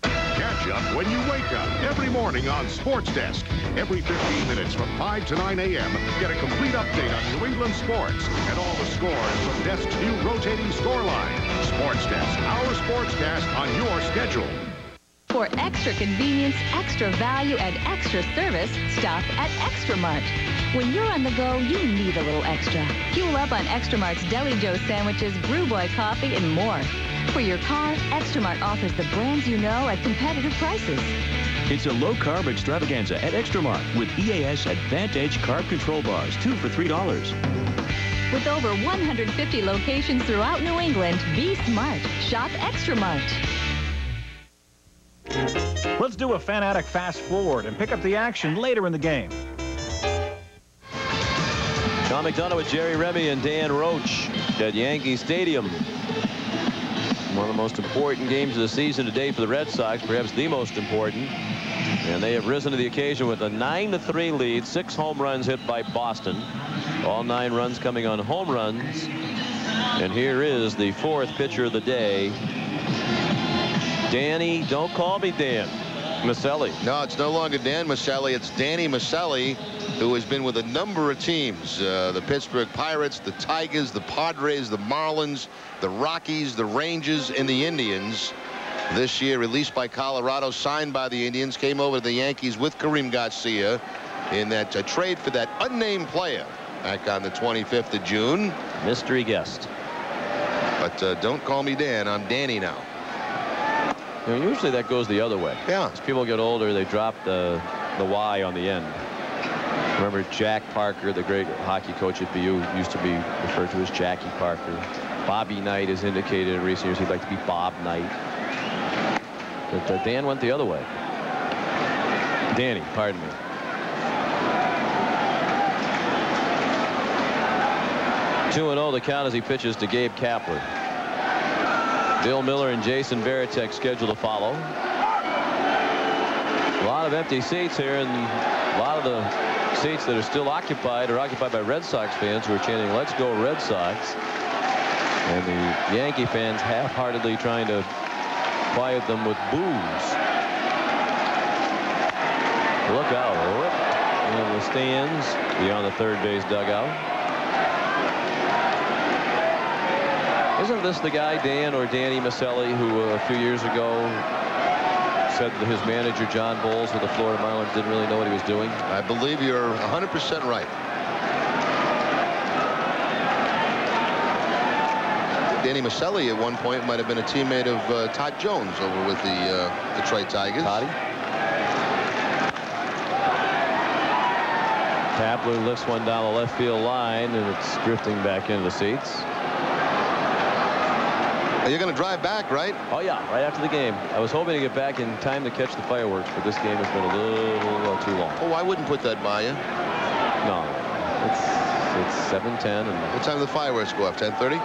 Catch up when you wake up every morning on Sports Desk. Every 15 minutes from 5 to 9 a.m., get a complete update on New England sports and all the scores from Desk's new rotating scoreline. Sports Desk, our sportscast on your schedule. For extra convenience, extra value, and extra service, stop at Extra Mart. When you're on the go, you need a little extra. Fuel up on Extra Mart's Deli Joe sandwiches, Brew Boy coffee, and more. For your car, Extra Mart offers the brands you know at competitive prices. It's a low-carb extravaganza at Extra Mart with EAS Advantage Carb Control Bars, 2 for $3. With over 150 locations throughout New England, be smart. Shop Extra Mart. Let's do a Fanatic fast forward and pick up the action later in the game. John McDonough with Jerry Remy and Dan Roach at Yankee Stadium. One of the most important games of the season today for the Red Sox, perhaps the most important. And they have risen to the occasion with a 9-3 lead, 6 home runs hit by Boston. All 9 runs coming on home runs. And here is the 4th pitcher of the day. Danny, don't call me Dan, Maselli. No, it's no longer Dan Maselli. It's Danny Maselli, who has been with a number of teams. The Pittsburgh Pirates, the Tigers, the Padres, the Marlins, the Rockies, the Rangers, and the Indians. This year, released by Colorado, signed by the Indians, came over to the Yankees with Kareem Garcia in that trade for that unnamed player back on the 25th of June. Mystery guest. But don't call me Dan. I'm Danny now. You know, usually that goes the other way. Yeah. As people get older, they drop the Y on the end. Remember Jack Parker, the great hockey coach at BU, used to be referred to as Jackie Parker. Bobby Knight has indicated in recent years he'd like to be Bob Knight. But Dan went the other way. Danny, pardon me. (2-0) the count as he pitches to Gabe Kapler. Bill Miller and Jason Varitek scheduled to follow. A lot of empty seats here, and a lot of the seats that are still occupied are occupied by Red Sox fans who are chanting, "Let's go Red Sox." And the Yankee fans half-heartedly trying to quiet them with boos. Look out, in the stands beyond the third base dugout. Isn't this the guy, Dan or Danny Maselli, who a few years ago said that his manager, John Bowles, with the Florida Marlins, didn't really know what he was doing? I believe you're 100% right. Danny Maselli at one point might have been a teammate of Todd Jones over with the Detroit Tigers. Toddy. Kapler lifts one down the left field line, and it's drifting back into the seats. You're going to drive back, right? Oh, yeah, right after the game. I was hoping to get back in time to catch the fireworks, but this game has been a little too long. Oh, I wouldn't put that by you. No, it's 7:10. And what time do the fireworks go off? 10:30?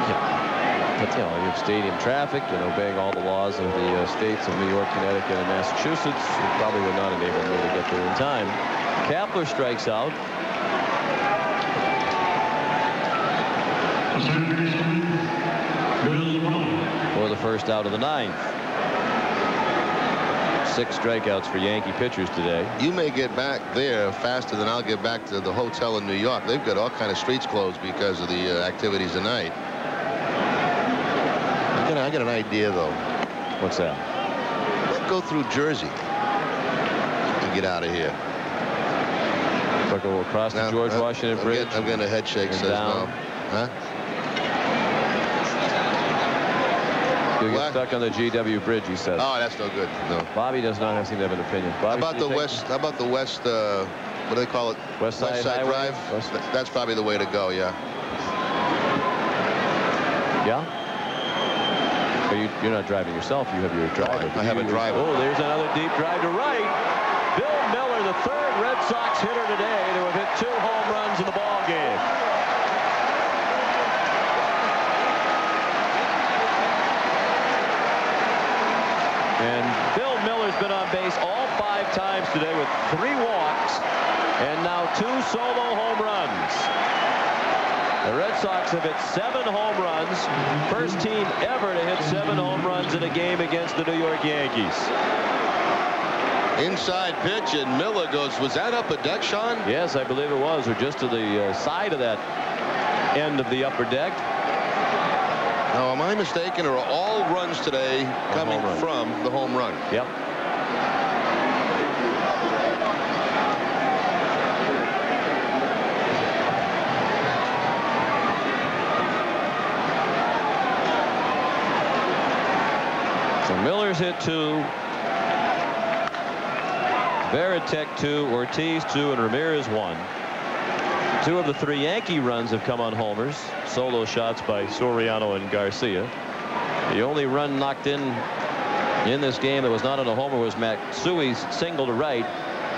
Yeah, but you know, you have stadium traffic and obeying all the laws of the states of New York, Connecticut, and Massachusetts. It probably would not enable me to get there in time. Kapler strikes out. For the first out of the 9th. 6 strikeouts for Yankee pitchers today. You may get back there faster than I'll get back to the hotel in New York. They've got all kind of streets closed because of the activities tonight. I got an idea, though. What's that? Let's go through Jersey and get out of here. We'll go across the George Washington Bridge. I'm getting a head shake. Says no. Huh? You'll get stuck on the GW Bridge, he says. Oh, that's no good. No. Bobby does not seem to have an opinion. Bobby, how about the west? What do they call it? West Side Drive. That's probably the way to go. Yeah. Yeah. But you're not driving yourself. You have your driver. I have a driver. Oh, there's another deep drive to right. Bill Miller, the 3rd Red Sox hitter today to have hit 2 home runs in the ball game. And Bill Miller's been on base all 5 times today with 3 walks and now 2 solo home runs. The Red Sox have hit 7 home runs. First team ever to hit 7 home runs in a game against the New York Yankees. Inside pitch, and Miller goes, was that up a deck, Sean? Yes, I believe it was, or just to the side of that end of the upper deck. Now, am I mistaken, or are all runs today coming from the home run? Yep. So Miller's hit 2. Varitek 2, Ortiz 2, and Ramirez 1. 2 of the 3 Yankee runs have come on homers. Solo shots by Soriano and Garcia. The only run knocked in this game that was not on a homer was Matsui's single to right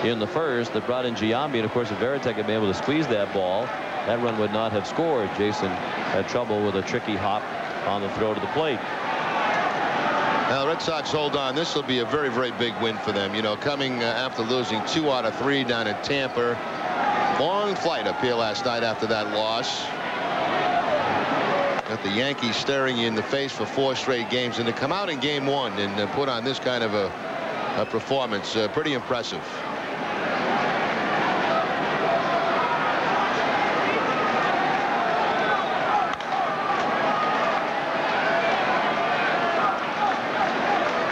in the first that brought in Giambi. And of course, if Veritek had been able to squeeze that ball, that run would not have scored. Jason had trouble with a tricky hop on the throw to the plate. Now, the Red Sox hold on. This will be a very, very big win for them. You know, coming after losing 2 out of 3 down in Tampa. Long flight up here last night after that loss. Got the Yankees staring you in the face for 4 straight games, and to come out in game 1 and put on this kind of a performance, pretty impressive.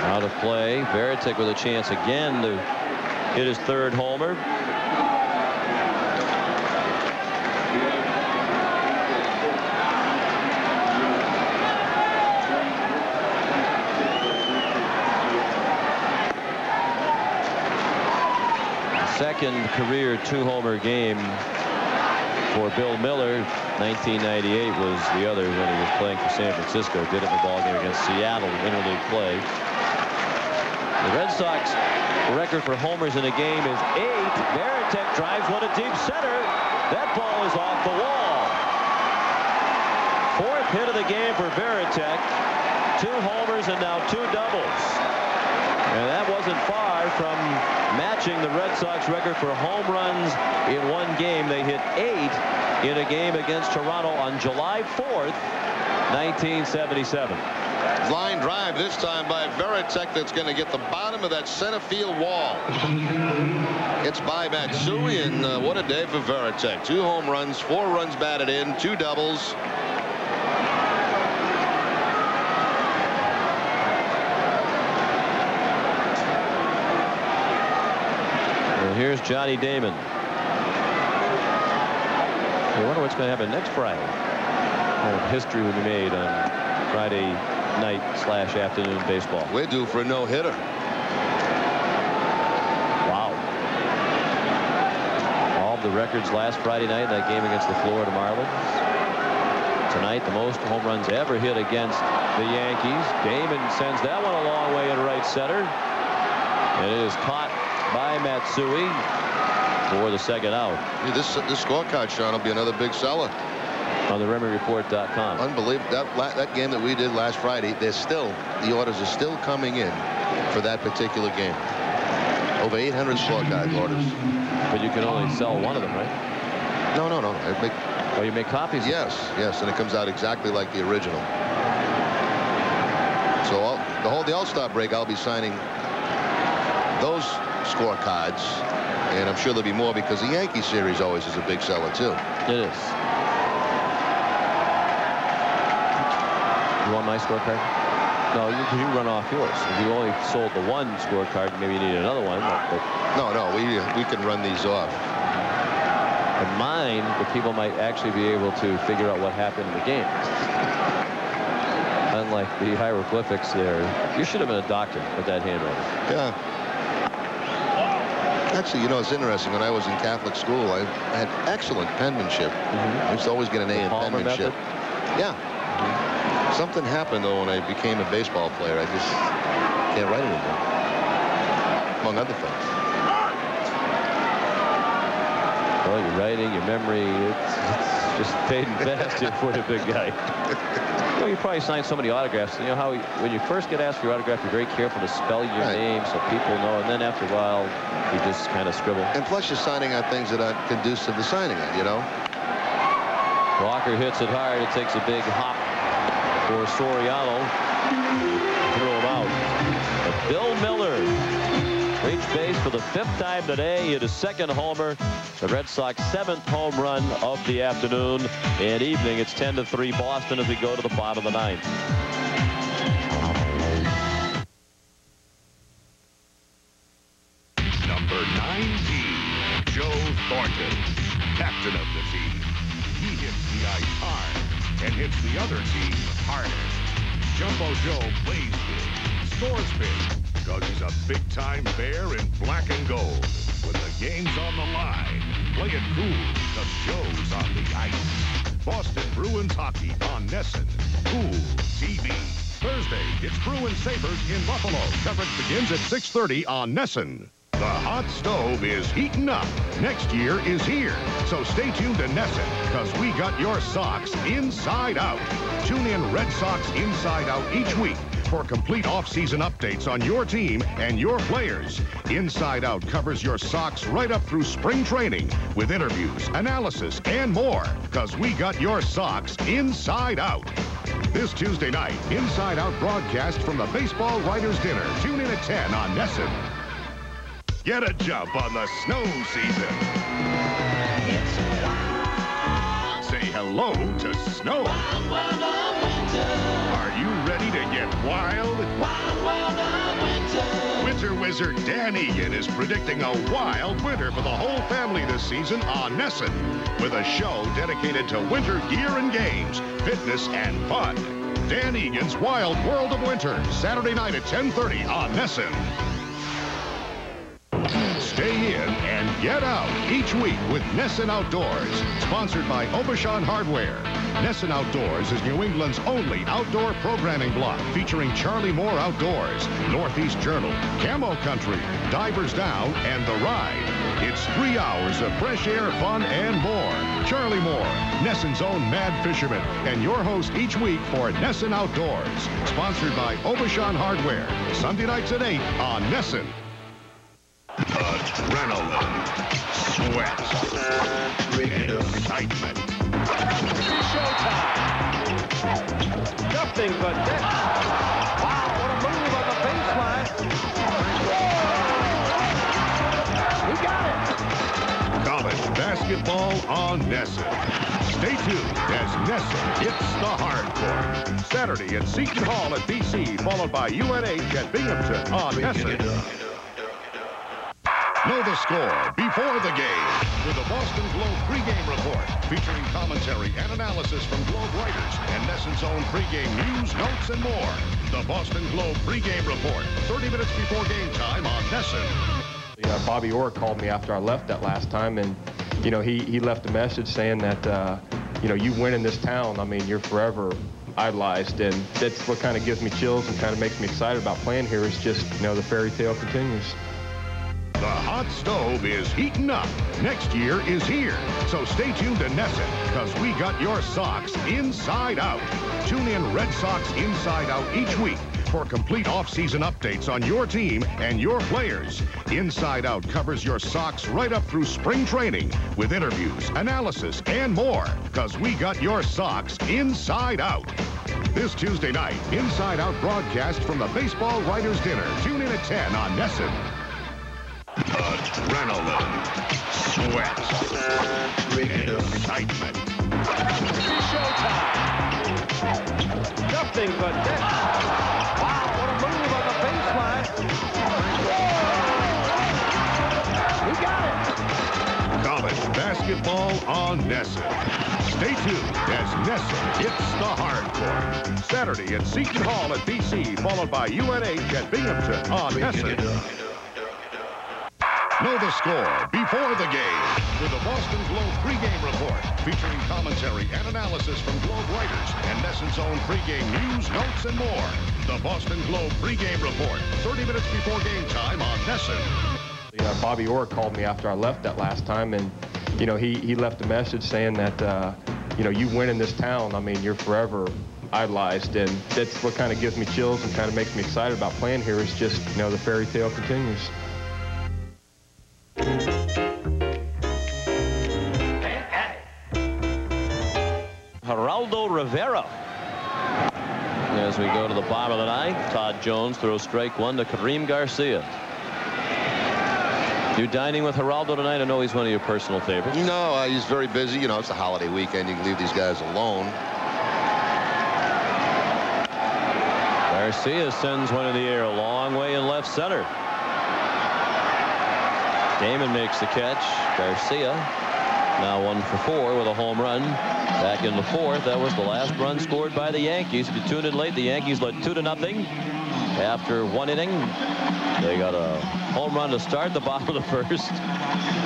Out of play. Veritek with a chance again to hit his 3rd homer. Second career 2-homer game for Bill Miller. 1998 was the other when he was playing for San Francisco. Did it in the ballgame against Seattle in interleague play. The Red Sox record for homers in a game is 8. Veritek drives one to deep center. That ball is off the wall. 4th hit of the game for Veritek. 2 homers and now 2 doubles. And that wasn't far from matching the Red Sox record for home runs in one game. They hit 8 in a game against Toronto on July 4th, 1977. Line drive this time by Veritek that's going to get the bottom of that center field wall. It's by Matsui, and what a day for Veritek. 2 home runs, 4 runs batted in, 2 doubles. Here's Johnny Damon. I wonder what's going to happen next Friday. History will be made on Friday night / afternoon baseball. We're due for a no-hitter. Wow. All of the records last Friday night in that game against the Florida Marlins. Tonight, the most home runs ever hit against the Yankees. Damon sends that one a long way in right center. And it is caught by Matsui for the 2nd out. This scorecard, Sean, will be another big seller. On the RemeryReport.com. Unbelievable. That game that we did last Friday, the orders are still coming in for that particular game. Over 800 scorecard orders. But you can only sell one of them, right? No. Oh, you make copies? Yes, and it comes out exactly like the original. So the All-Star break, I'll be signing those scorecards, and I'm sure there'll be more because the Yankee series always is a big seller too. It is. You want my scorecard? No, you run off yours. If you only sold the 1 scorecard, maybe you need another one. But no, we can run these off. And mine, the people might actually be able to figure out what happened in the game. Unlike the hieroglyphics there. You should have been a doctor with that handwriting. Yeah. Actually, you know, it's interesting. When I was in Catholic school, I had excellent penmanship. I used to always get an A in penmanship. Method? Yeah. Something happened, though, when I became a baseball player. I just can't write anymore, among other things. Well, your writing, your memory, it's just fading fast for the big guy. You know, you probably signed so many autographs. You know how when you first get asked for your autograph, you're very careful to spell your name so people know, and then after a while, you just kind of scribble. And plus, you're signing on things that aren't conducive to signing it, you know? Walker hits it hard. It takes a big hop for Soriano. Threw him out. But Bill Miller reached base for the 5th time today. Hit his 2nd homer. The Red Sox 7th home run of the afternoon and evening. It's 10-3 Boston as we go to the bottom of the 9th. Number 9, Joe Thornton, captain of the team. He hits the ice hard and hits the other team harder. Jumbo Joe plays big, scores big, because he's a big-time bear in black and gold. When the game's on the line, Play it cool, because Joe's on the ice. Boston Bruins hockey on NESN. Cool TV. Thursday, it's Bruins Sabres in Buffalo. Coverage begins at 6:30 on NESN. The hot stove is heating up. Next year is here. So stay tuned to NESN, because we got your Sox inside out. Tune in Red Sox Inside Out each week for complete off-season updates on your team and your players. Inside Out covers your Sox right up through spring training with interviews, analysis, and more, because we got your Sox inside out. This Tuesday night, Inside Out broadcast from the Baseball Writers' Dinner. Tune in at 10 on NESN. Get a jump on the snow season. Say hello to snow. Are you ready to get wild? Winter Wizard Dan Egan is predicting a wild winter for the whole family this season on NESN, with a show dedicated to winter gear and games, fitness, and fun. Dan Egan's Wild World of Winter, Saturday night at 10:30 on NESN. Stay in and get out each week with NESN Outdoors, sponsored by Obashan Hardware. NESN Outdoors is New England's only outdoor programming block featuring Charlie Moore Outdoors, Northeast Journal, Camo Country, Divers Down, and The Ride. It's 3 hours of fresh air, fun, and more. Charlie Moore, NESN's own Mad Fisherman, and your host each week for NESN Outdoors, sponsored by Obashan Hardware, Sunday nights at 8 on NESN. Adrenaline, sweat, and excitement. Showtime. Nothing but net. Wow, what a move on the baseline. He got it. College basketball on NESN. Stay tuned as NESN hits the hardcore. Saturday at Seton Hall at BC, followed by UNH at Binghamton on NESN. Know the score before the game with the Boston Globe pregame report featuring commentary and analysis from Globe writers and NESN's own pregame news, notes, and more. The Boston Globe pregame report, 30 minutes before game time on NESN. Bobby Orr called me after I left that last time, and, you know, he left a message saying that, you know, you win in this town, I mean, you're forever idolized, and that's what kind of gives me chills and kind of makes me excited about playing here. Is just, you know, the fairy tale continues. The hot stove is heating up. Next year is here. So stay tuned to NESN, because we got your Sox inside out. Tune in Red Sox Inside Out each week for complete off-season updates on your team and your players. Inside Out covers your Sox right up through spring training with interviews, analysis, and more, because we got your Sox inside out. This Tuesday night, Inside Out broadcast from the Baseball Writers' Dinner. Tune in at 10 on NESN. Adrenaline, sweat, and excitement. Showtime. Nothing but net. Wow, what a move on the baseline. He got it. College basketball on NESN. Stay tuned as NESN hits the hardcore. Saturday at Seton Hall at BC, followed by UNH at Binghamton on NESN. Know the score before the game with the Boston Globe pregame report featuring commentary and analysis from Globe writers and NESN's own pregame news, notes, and more. The Boston Globe pregame report, 30 minutes before game time on NESN. Bobby Orr called me after I left that last time, and, you know, he left a message saying that, you know, you win in this town, I mean, you're forever idolized, and that's what kind of gives me chills and kind of makes me excited about playing here. Is just, you know, the fairy tale continues. Geraldo Rivera. As we go to the bottom of the ninth, Todd Jones throws strike one to Kareem Garcia. You dining with Geraldo tonight? I know he's one of your personal favorites. No, he's very busy. You know, it's the holiday weekend. You can leave these guys alone. Garcia sends one in the air a long way in left center. Damon makes the catch. Garcia now 1 for 4 with a home run. Back in the fourth, that was the last run scored by the Yankees. If you tuned in late, the Yankees led 2-0. after 1 inning. They got a home run to start the bottom of the first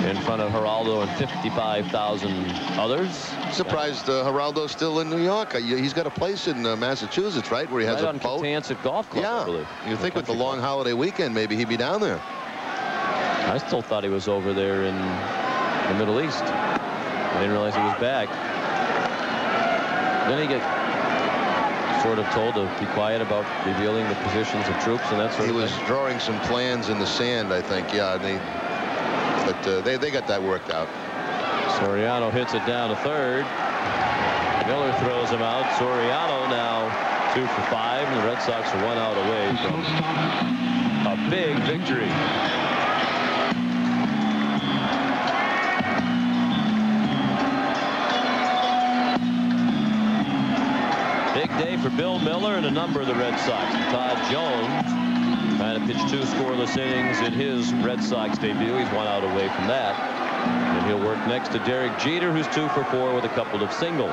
in front of Geraldo and 55,000 others. Surprised Geraldo's still in New York. He's got a place in Massachusetts, right, where he has a boat. Kansas Golf Club, yeah. I believe. You think with the long holiday weekend, maybe he'd be down there. I still thought he was over there in the Middle East. I didn't realize he was back. Then he get sort of told to be quiet about revealing the positions of troops and that sort of thing. He was drawing some plans in the sand, I think. Yeah, but they got that worked out. Soriano hits it down to third. Miller throws him out. Soriano now 2 for 5, and the Red Sox are 1 out away from a big victory. Big day for Bill Miller and a number of the Red Sox. Todd Jones trying to pitch 2 scoreless innings in his Red Sox debut. He's 1 out away from that. And he'll work next to Derek Jeter, who's 2 for 4 with a couple of singles.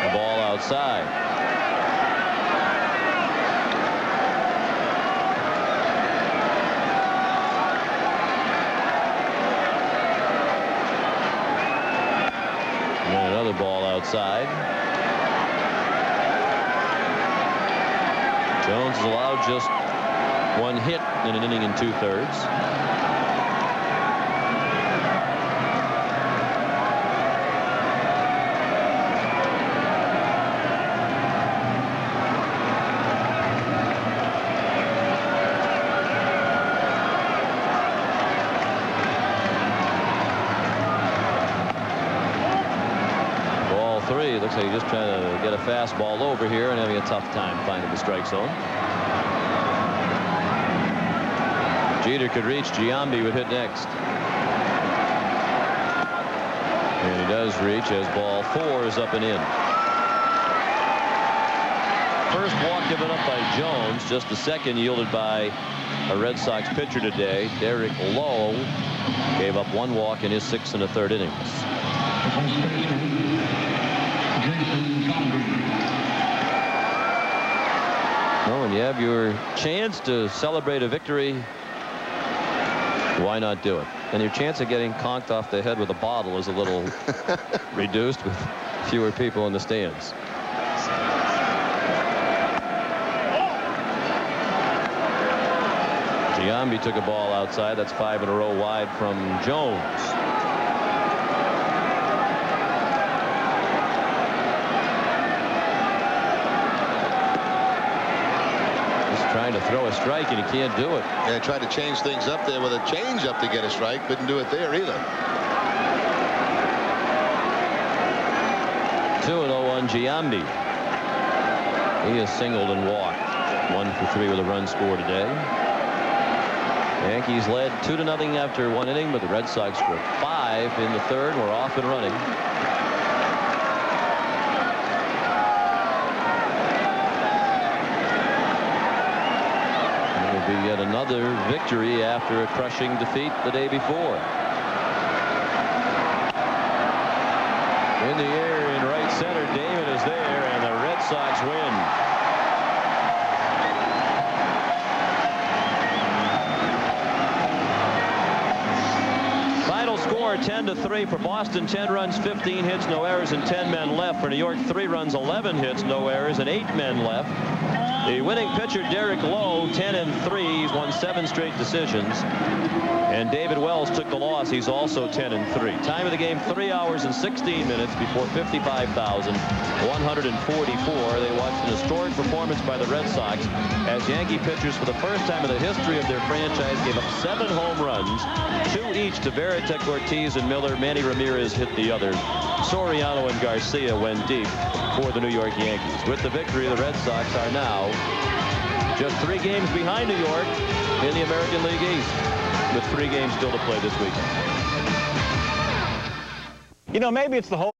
The ball outside. Ball outside. Jones has allowed just 1 hit in an inning and 2/3. Looks like he's just trying to get a fastball over here and having a tough time finding the strike zone. Jeter could reach. Giambi would hit next. And he does reach as ball 4 is up and in. First walk given up by Jones. Just the second yielded by a Red Sox pitcher today. Derek Lowe gave up 1 walk in his 6 1/3 innings. Well, when you have your chance to celebrate a victory, why not do it? And your chance of getting conked off the head with a bottle is a little reduced with fewer people in the stands. Giambi took a ball outside. That's 5 in a row wide from Jones. Trying to throw a strike and he can't do it. Yeah, tried to change things up there with a changeup to get a strike. Couldn't do it there either. 2-0 on Giambi. He has singled and walked. 1 for 3 with a run scored today. Yankees led 2-0 after 1 inning, but the Red Sox scored 5 in the 3rd. We're off and running. Be yet another victory after a crushing defeat the day before. In the air in right center, Damon is there, and the Red Sox win. Final score 10-3 for Boston. 10 runs, 15 hits, no errors, and 10 men left. For New York, 3 runs, 11 hits, no errors, and 8 men left. The winning pitcher, Derek Lowe, 10-3. He's won 7 straight decisions. And David Wells took the loss. He's also 10-3. Time of the game, 3 hours and 16 minutes before 55,144. They watched an historic performance by the Red Sox as Yankee pitchers, for the first time in the history of their franchise, gave up 7 home runs, 2 each to Veritek, Ortiz, and Miller. Manny Ramirez hit the other. Soriano and Garcia went deep for the New York Yankees. With the victory, the Red Sox are now just 3 games behind New York in the American League East, with 3 games still to play this weekend. You know, maybe it's the whole